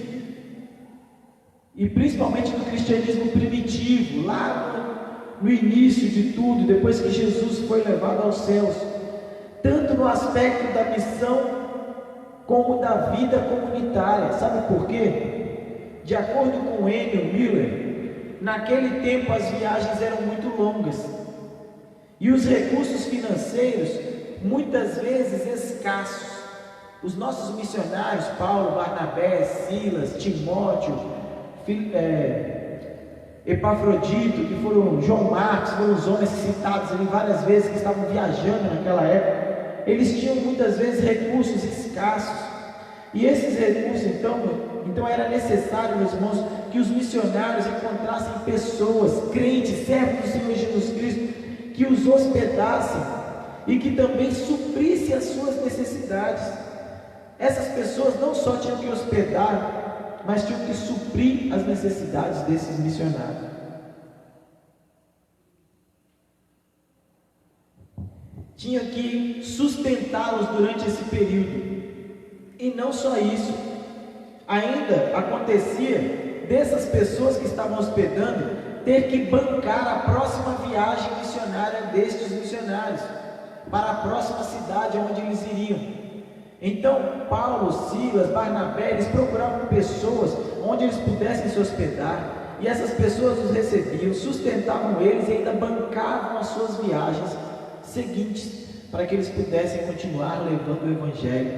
e principalmente do cristianismo primitivo, lá no início de tudo, depois que Jesus foi levado aos céus, tanto no aspecto da missão como da vida comunitária. Sabe por quê? De acordo com Emil Miller, naquele tempo as viagens eram muito longas e os recursos financeiros muitas vezes escassos. Os nossos missionários, Paulo, Barnabé, Silas, Timóteo, Epafrodito, que foram João Marcos, foram os homens citados ali várias vezes, que estavam viajando naquela época. Eles tinham muitas vezes recursos escassos, e esses recursos então era necessário, meus irmãos, que os missionários encontrassem pessoas, crentes, servos do Senhor Jesus Cristo, que os hospedassem e que também suprissem as suas necessidades. Essas pessoas não só tinham que hospedar, mas tinham que suprir as necessidades desses missionários. Tinha que sustentá-los durante esse período. E não só isso, ainda acontecia dessas pessoas que estavam hospedando ter que bancar a próxima viagem missionária destes missionários para a próxima cidade onde eles iriam. Então Paulo, Silas, Barnabé, eles procuravam pessoas onde eles pudessem se hospedar, e essas pessoas os recebiam, sustentavam eles e ainda bancavam as suas viagens seguintes, para que eles pudessem continuar levando o Evangelho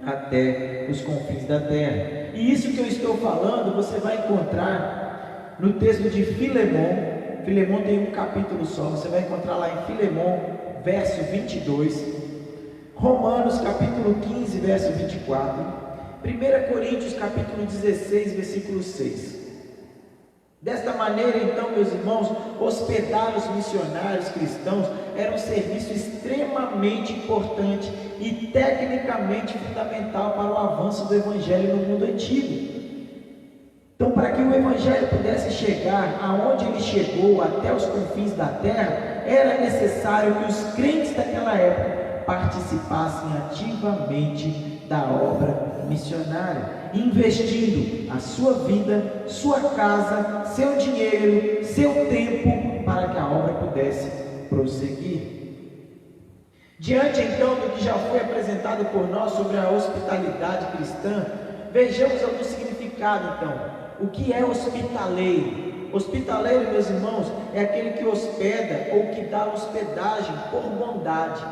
até os confins da terra. E isso que eu estou falando, você vai encontrar no texto de Filemão. Filemão tem um capítulo só, você vai encontrar lá em Filemão, verso 22, Romanos capítulo 15, verso 24, 1 Coríntios capítulo 16, versículo 6. Desta maneira, então, meus irmãos, hospedar os missionários cristãos era um serviço extremamente importante e tecnicamente fundamental para o avanço do Evangelho no mundo antigo. Então, para que o Evangelho pudesse chegar aonde ele chegou, até os confins da terra, era necessário que os crentes daquela época participassem ativamente da obra missionária, investindo a sua vida, sua casa, seu dinheiro, seu tempo, para que a obra pudesse prosseguir. Diante então do que já foi apresentado por nós sobre a hospitalidade cristã, vejamos algum significado então. O que é hospitaleiro? Hospitaleiro, meus irmãos, é aquele que hospeda ou que dá hospedagem por bondade.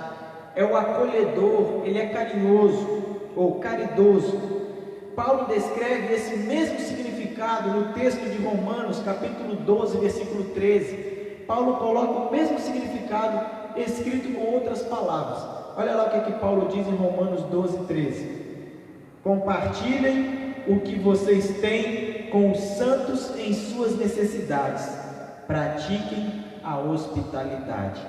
É o acolhedor, ele é carinhoso ou caridoso. Paulo descreve esse mesmo significado no texto de Romanos, capítulo 12, versículo 13. Paulo coloca o mesmo significado escrito com outras palavras. Olha lá o que Paulo diz em Romanos 12, 13. Compartilhem o que vocês têm com os santos em suas necessidades. Pratiquem a hospitalidade.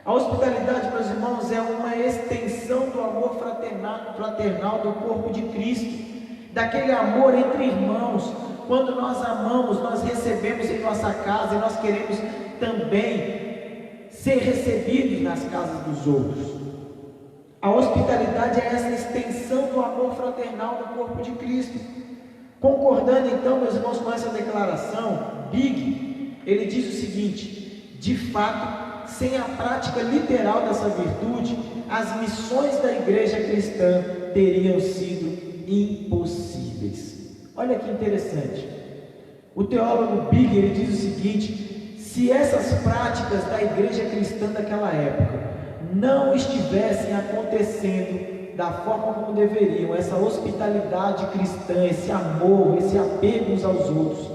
A hospitalidade, meus irmãos, é uma extensão do amor fraternal do corpo de Cristo, daquele amor entre irmãos. Quando nós amamos, nós recebemos em nossa casa e nós queremos também ser recebidos nas casas dos outros. A hospitalidade é essa extensão do amor fraternal do corpo de Cristo. Concordando então, meus irmãos, com essa declaração, Big, ele diz o seguinte: de fato, sem a prática literal dessa virtude, as missões da igreja cristã teriam sido impossíveis. Olha que interessante. O teólogo Big, ele diz o seguinte: se essas práticas da igreja cristã daquela época não estivessem acontecendo da forma como deveriam, essa hospitalidade cristã, esse amor, esse apego uns aos outros,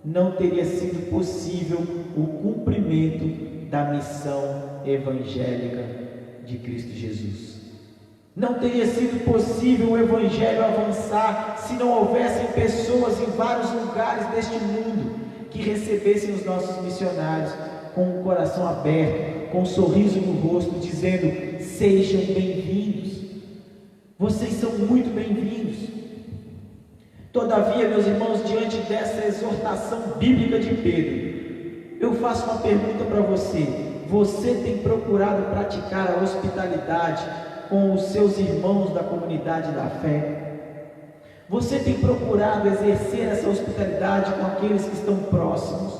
não teria sido possível o cumprimento da missão evangélica de Cristo Jesus. Não teria sido possível o evangelho avançar se não houvessem pessoas em vários lugares deste mundo que recebessem os nossos missionários com o coração aberto, com um sorriso no rosto, dizendo: sejam bem-vindos, vocês são muito bem-vindos. Todavia, meus irmãos, diante dessa exortação bíblica de Pedro, eu faço uma pergunta para você: você tem procurado praticar a hospitalidade com os seus irmãos da comunidade da fé? Você tem procurado exercer essa hospitalidade com aqueles que estão próximos?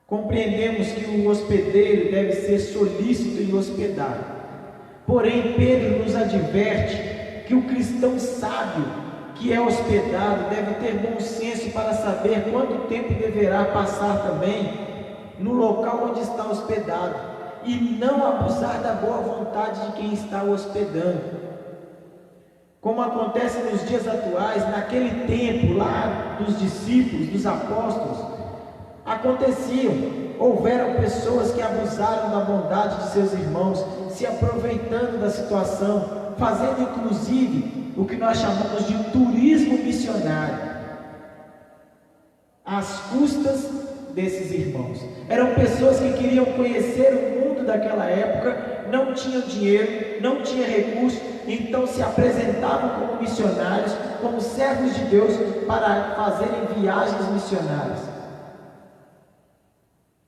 Compreendemos que o hospedeiro deve ser solícito em hospedar. Porém, Pedro nos adverte que o cristão sábio que é hospedado deve ter bom senso para saber quanto tempo deverá passar também no local onde está hospedado, e não abusar da boa vontade de quem está o hospedando. Como acontece nos dias atuais, naquele tempo lá dos discípulos, dos apóstolos, houveram pessoas que abusaram da bondade de seus irmãos, se aproveitando da situação, fazendo inclusive o que nós chamamos de turismo missionário, às custas desses irmãos. Eram pessoas que queriam conhecer o mundo daquela época, não tinham dinheiro, não tinham recurso, então se apresentavam como missionários, como servos de Deus, para fazerem viagens missionárias.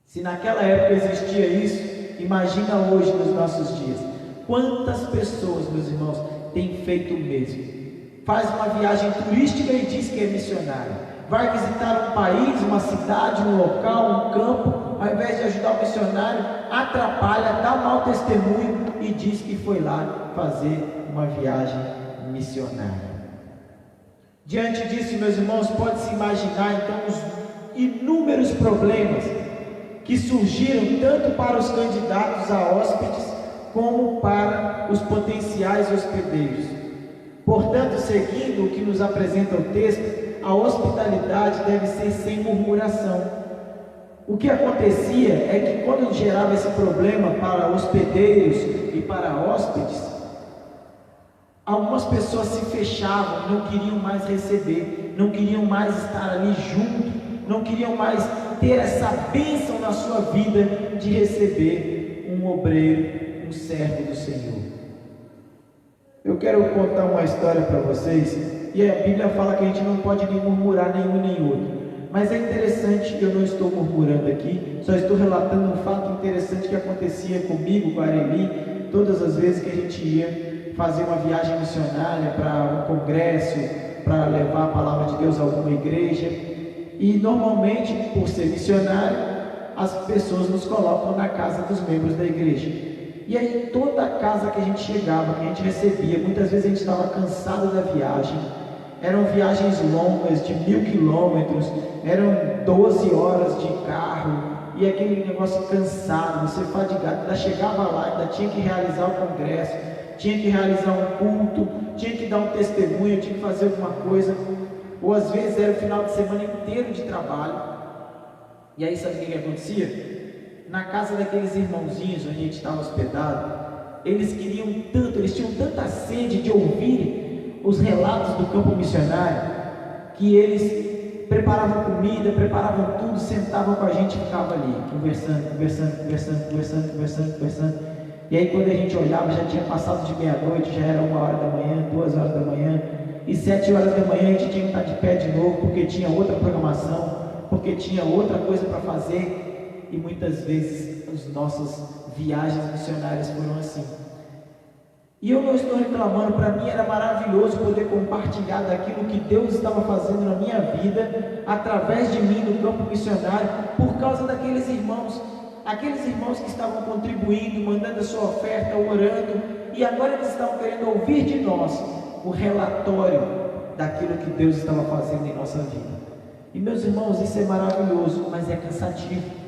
Se naquela época existia isso, imagina hoje nos nossos dias. Quantas pessoas, meus irmãos, têm feito o mesmo? Faz uma viagem turística e diz que é missionário. Vai visitar um país, uma cidade, um local, um campo, ao invés de ajudar o missionário, atrapalha, dá mau testemunho e diz que foi lá fazer uma viagem missionária. Diante disso, meus irmãos, pode-se imaginar então os inúmeros problemas que surgiram tanto para os candidatos a hóspedes como para os potenciais hospedeiros. Portanto, seguindo o que nos apresenta o texto, a hospitalidade deve ser sem murmuração. O que acontecia é que quando gerava esse problema para hospedeiros e para hóspedes, algumas pessoas se fechavam, não queriam mais receber, não queriam mais estar ali junto, não queriam mais ter essa bênção na sua vida de receber um obreiro, um servo do Senhor. Eu quero contar uma história para vocês, e a Bíblia fala que a gente não pode nem murmurar nenhum nem outro, mas é interessante, eu não estou murmurando aqui, só estou relatando um fato interessante que acontecia comigo, com a Areli, todas as vezes que a gente ia fazer uma viagem missionária para um congresso, para levar a palavra de Deus a alguma igreja. E normalmente, por ser missionário, as pessoas nos colocam na casa dos membros da igreja. E aí toda casa que a gente chegava, que a gente recebia, muitas vezes a gente estava cansado da viagem. Eram viagens longas de 1000 quilômetros, eram 12 horas de carro, e aquele negócio cansado, você fadigado, ainda chegava lá, ainda tinha que realizar o congresso, tinha que realizar um culto, tinha que dar um testemunho, tinha que fazer alguma coisa, ou às vezes era o final de semana inteiro de trabalho. E aí sabe o que acontecia? Na casa daqueles irmãozinhos onde a gente estava hospedado, eles queriam tanto, eles tinham tanta sede de ouvir os relatos do campo missionário, que eles preparavam comida, preparavam tudo, sentavam com a gente e ficavam ali, conversando. E aí quando a gente olhava, já tinha passado de meia-noite, já era 1h da manhã, 2h da manhã, e 7h da manhã a gente tinha que estar de pé de novo, porque tinha outra programação, porque tinha outra coisa para fazer. E muitas vezes as nossas viagens missionárias foram assim. E eu não estou reclamando, para mim era maravilhoso poder compartilhar daquilo que Deus estava fazendo na minha vida, através de mim no campo missionário, por causa daqueles irmãos, aqueles irmãos que estavam contribuindo, mandando a sua oferta, orando, e agora eles estavam querendo ouvir de nós o relatório daquilo que Deus estava fazendo em nossa vida. E meus irmãos, isso é maravilhoso, mas é cansativo.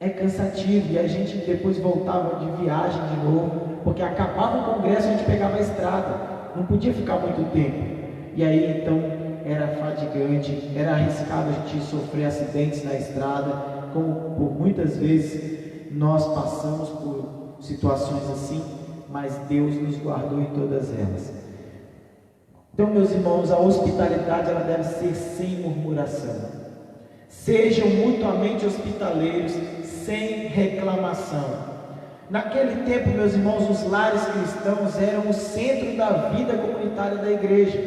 É cansativo, e a gente depois voltava de viagem de novo, porque acabava o congresso, a gente pegava a estrada, não podia ficar muito tempo. E aí então era fadigante, era arriscado a gente sofrer acidentes na estrada, como por muitas vezes nós passamos por situações assim, mas Deus nos guardou em todas elas. Então, meus irmãos, a hospitalidade ela deve ser sem murmuração. Sejam mutuamente hospitaleiros, sem reclamação. Naquele tempo, meus irmãos, os lares cristãos eram o centro da vida comunitária da igreja.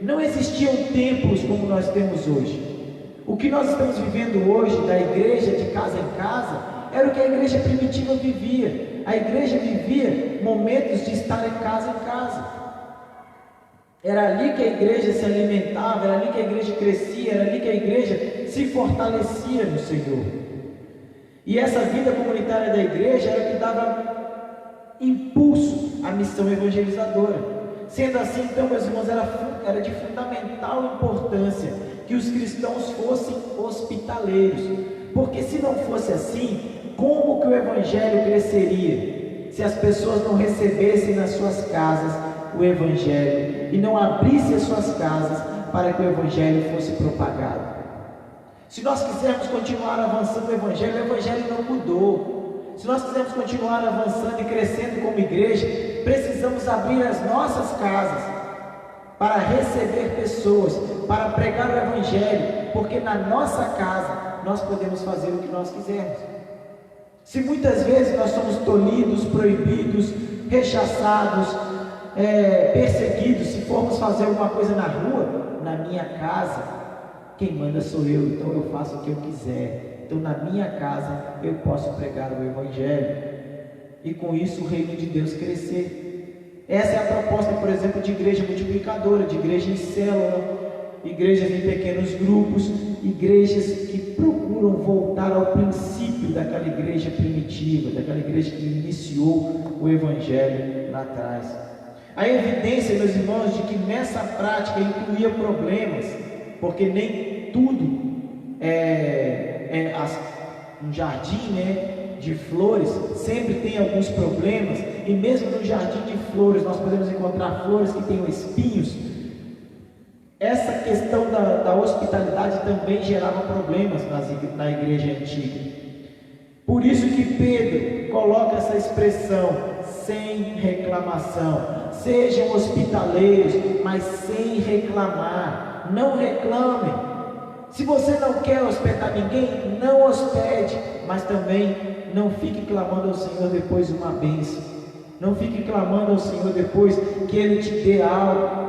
Não existiam templos como nós temos hoje. O que nós estamos vivendo hoje, da igreja de casa em casa, era o que a igreja primitiva vivia. A igreja vivia momentos de estar em casa. Era ali que a igreja se alimentava, era ali que a igreja crescia, era ali que a igreja se fortalecia no Senhor. E essa vida comunitária da igreja era o que dava impulso à missão evangelizadora. Sendo assim, então, meus irmãos, era de fundamental importância que os cristãos fossem hospitaleiros, porque se não fosse assim, como que o evangelho cresceria? Se as pessoas não recebessem nas suas casas o evangelho e não abrissem as suas casas para que o evangelho fosse propagado. Se nós quisermos continuar avançando o evangelho não mudou. Se nós quisermos continuar avançando e crescendo como igreja, precisamos abrir as nossas casas para receber pessoas, para pregar o evangelho, porque na nossa casa nós podemos fazer o que nós quisermos. Se muitas vezes nós somos tolhidos, proibidos, rechaçados, perseguidos, se formos fazer alguma coisa na rua, na minha casa, quem manda sou eu, então eu faço o que eu quiser. Então na minha casa eu posso pregar o evangelho. e com isso o reino de Deus crescer. Essa é a proposta, por exemplo, de igreja multiplicadora, de igreja em célula, igrejas em pequenos grupos, igrejas que procuram voltar ao princípio daquela igreja primitiva, daquela igreja que iniciou o Evangelho lá atrás. A evidência, meus irmãos, de que nessa prática incluía problemas, porque nem tudo um jardim, de flores sempre tem alguns problemas, e mesmo no jardim de flores nós podemos encontrar flores que têm espinhos. Essa questão da hospitalidade também gerava problemas na igreja antiga. Por isso que Pedro coloca essa expressão, sem reclamação. Sejam hospitaleiros, mas sem reclamar. Não reclamem. Se você não quer hospedar ninguém, não hospede, mas também não fique clamando ao Senhor depois uma bênção. Não fique clamando ao Senhor depois que Ele te dê algo,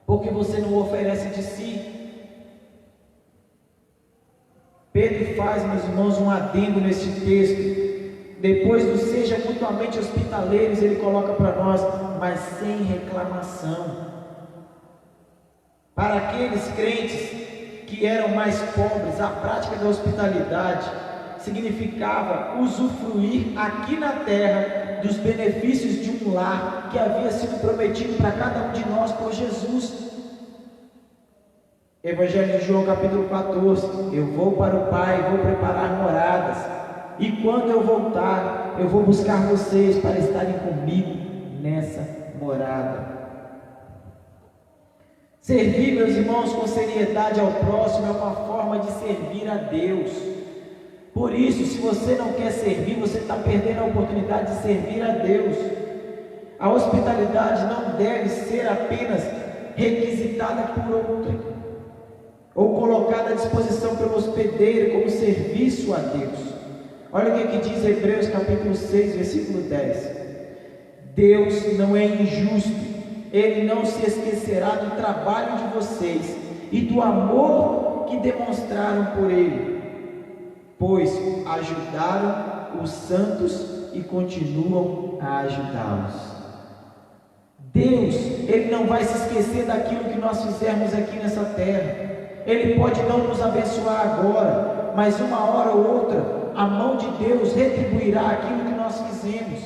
porque você não oferece de si. Pedro faz, meus irmãos, um adendo neste texto. Depois do seja mutuamente hospitaleiros, ele coloca para nós, mas sem reclamação. Para aqueles crentes que eram mais pobres, a prática da hospitalidade significava usufruir aqui na terra dos benefícios de um lar que havia sido prometido para cada um de nós por Jesus. Evangelho de João capítulo 14, eu vou para o Pai, vou preparar moradas, e quando eu voltar, eu vou buscar vocês para estarem comigo nessa morada. Servir, meus irmãos, com seriedade ao próximo é uma forma de servir a Deus. Por isso, se você não quer servir, você está perdendo a oportunidade de servir a Deus. A hospitalidade não deve ser apenas requisitada por outro, ou colocada à disposição pelo hospedeiro como serviço a Deus. Olha o que diz Hebreus capítulo 6, versículo 10. Deus não é injusto, Ele não se esquecerá do trabalho de vocês e do amor que demonstraram por Ele, pois ajudaram os santos e continuam a ajudá-los. Deus, Ele não vai se esquecer daquilo que nós fizermos aqui nessa terra. Ele pode não nos abençoar agora, mas uma hora ou outra, a mão de Deus retribuirá aquilo que nós fizemos.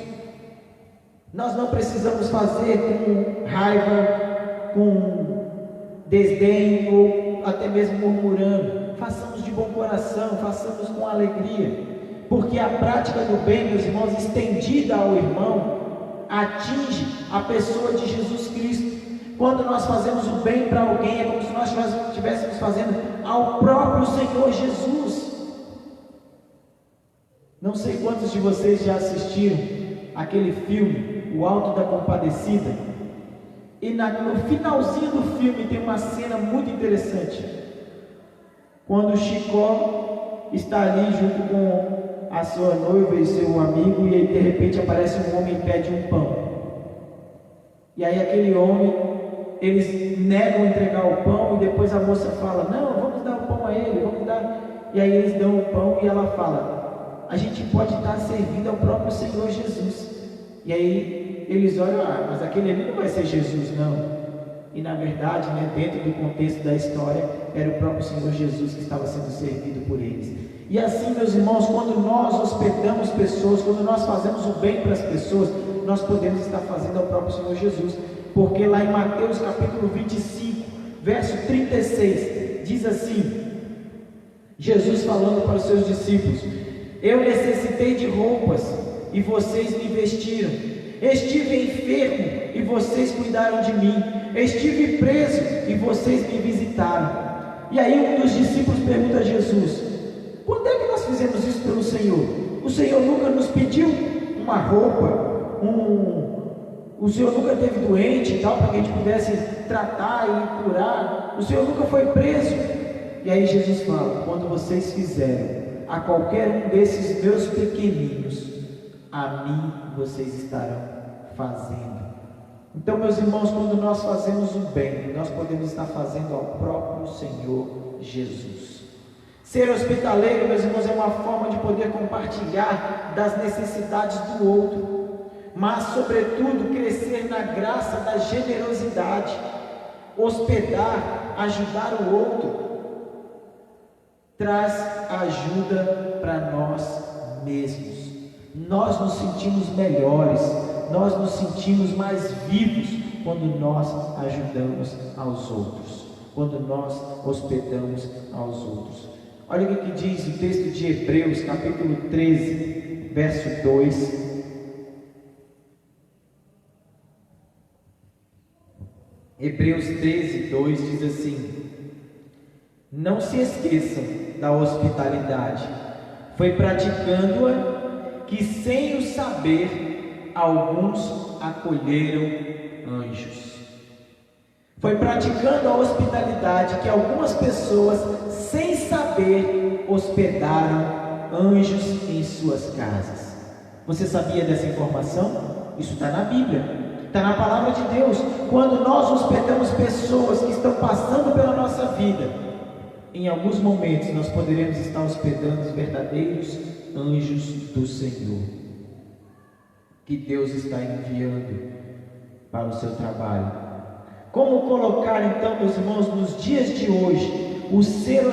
Nós não precisamos fazer com raiva, com desdém ou até mesmo murmurando. Façamos de bom coração, façamos com alegria, porque a prática do bem, meus irmãos, estendida ao irmão, atinge a pessoa de Jesus Cristo. Quando nós fazemos o bem para alguém, é como se nós estivéssemos fazendo ao próprio Senhor Jesus. Não sei quantos de vocês já assistiram aquele filme, O Alto da Compadecida, e no finalzinho do filme tem uma cena muito interessante, quando o Chicó está ali junto com a sua noiva e seu amigo, e aí de repente aparece um homem e pede um pão, e aí aquele homem, eles negam entregar o pão, e depois a moça fala, não, vamos dar o pão a ele, vamos dar, e aí eles dão o pão, e ela fala, a gente pode estar servindo ao próprio Senhor Jesus. E aí eles olham, mas aquele ali não vai ser Jesus, não. E na verdade, dentro do contexto da história, era o próprio Senhor Jesus que estava sendo servido por eles. E assim, meus irmãos, quando nós hospedamos pessoas, quando nós fazemos o bem para as pessoas, nós podemos estar fazendo ao próprio Senhor Jesus. Porque lá em Mateus capítulo 25, verso 36, diz assim, Jesus falando para os seus discípulos, eu necessitei de roupas e vocês me vestiram, estive enfermo e vocês cuidaram de mim, estive preso e vocês me visitaram. E aí um dos discípulos pergunta a Jesus, quando é que nós fizemos isso pelo Senhor? O Senhor nunca nos pediu uma roupa, o Senhor nunca esteve doente e tal, para que a gente pudesse tratar e curar, o Senhor nunca foi preso. E aí Jesus fala, quando vocês fizeram a qualquer um desses meus pequeninos, a mim vocês estarão fazendo. Então, meus irmãos, quando nós fazemos o bem, nós podemos estar fazendo ao próprio Senhor Jesus. Ser hospitaleiro, meus irmãos, é uma forma de poder compartilhar das necessidades do outro, mas, sobretudo, crescer na graça da generosidade, hospedar, ajudar o outro, traz ajuda para nós mesmos. Nós nos sentimos melhores, nós nos sentimos mais vivos quando nós ajudamos aos outros, quando nós hospedamos aos outros. Olha o que diz o texto de Hebreus, capítulo 13, verso 2. Hebreus 13, 2 diz assim: não se esqueçam da hospitalidade, foi praticando-a que, sem o saber, alguns acolheram anjos. Foi praticando a hospitalidade que algumas pessoas, sem saber, hospedaram anjos em suas casas. Você sabia dessa informação? Isso está na Bíblia, está na palavra de Deus. Quando nós hospedamos pessoas que estão passando pela nossa vida, em alguns momentos nós poderemos estar hospedando os verdadeiros anjos do Senhor, que Deus está enviando para o seu trabalho. Como colocar então, meus irmãos, nos dias de hoje, o ser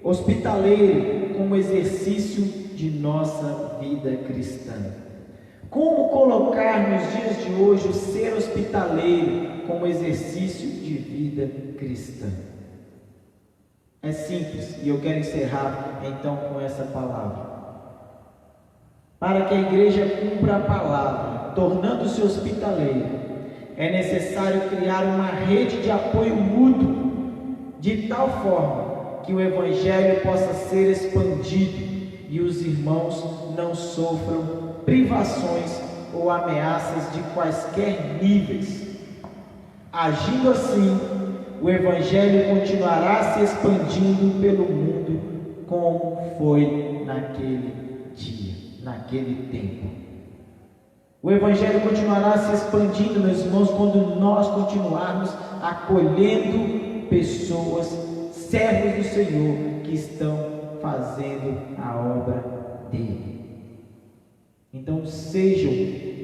hospitaleiro como exercício de nossa vida cristã? Como colocar nos dias de hoje o ser hospitaleiro como exercício de vida cristã? É simples, e eu quero encerrar então com essa palavra. Para que a igreja cumpra a palavra, tornando-se hospitaleiro, é necessário criar uma rede de apoio mútuo, de tal forma que o Evangelho possa ser expandido e os irmãos não sofram privações ou ameaças de quaisquer níveis. Agindo assim, o Evangelho continuará se expandindo pelo mundo como foi naquele dia, naquele tempo. O Evangelho continuará se expandindo, meus irmãos, quando nós continuarmos acolhendo pessoas, servos do Senhor, que estão fazendo a obra dele. Então sejam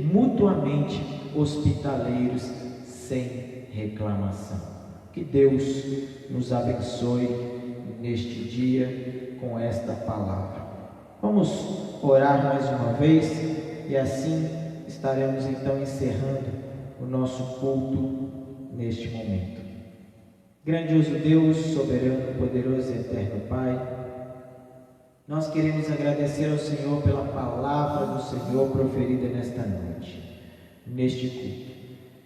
mutuamente hospitaleiros sem reclamação. Que Deus nos abençoe neste dia com esta palavra. Vamos orar mais uma vez e assim estaremos então encerrando o nosso culto neste momento. Grandioso Deus, soberano, poderoso e eterno Pai, nós queremos agradecer ao Senhor pela palavra do Senhor proferida nesta noite, neste culto.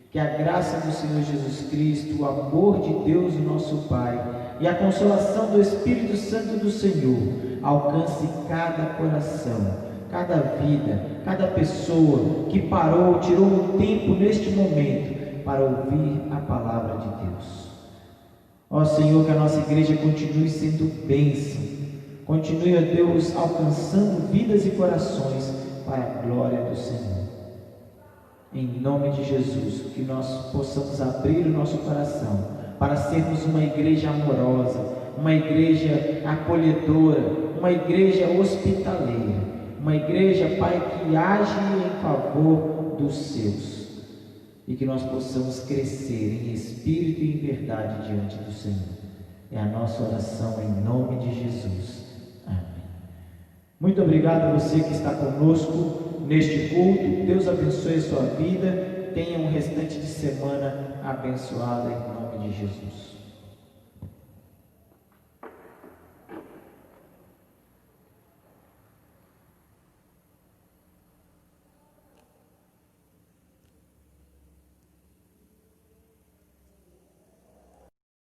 Que a graça do Senhor Jesus Cristo, o amor de Deus, o nosso Pai, e a consolação do Espírito Santo do Senhor alcance cada coração, cada vida, cada pessoa que parou, tirou um tempo neste momento para ouvir a palavra de Deus. Ó Senhor, que a nossa igreja continue sendo bênção, continue, ó Deus, alcançando vidas e corações para a glória do Senhor. Em nome de Jesus, que nós possamos abrir o nosso coração para sermos uma igreja amorosa, uma igreja acolhedora, uma igreja hospitaleira, uma igreja, Pai, que age em favor dos seus, e que nós possamos crescer em espírito e em verdade diante do Senhor. É a nossa oração em nome de Jesus. Amém. Muito obrigado a você que está conosco neste culto. Deus abençoe a sua vida. Tenha um restante de semana abençoada em nome de Jesus.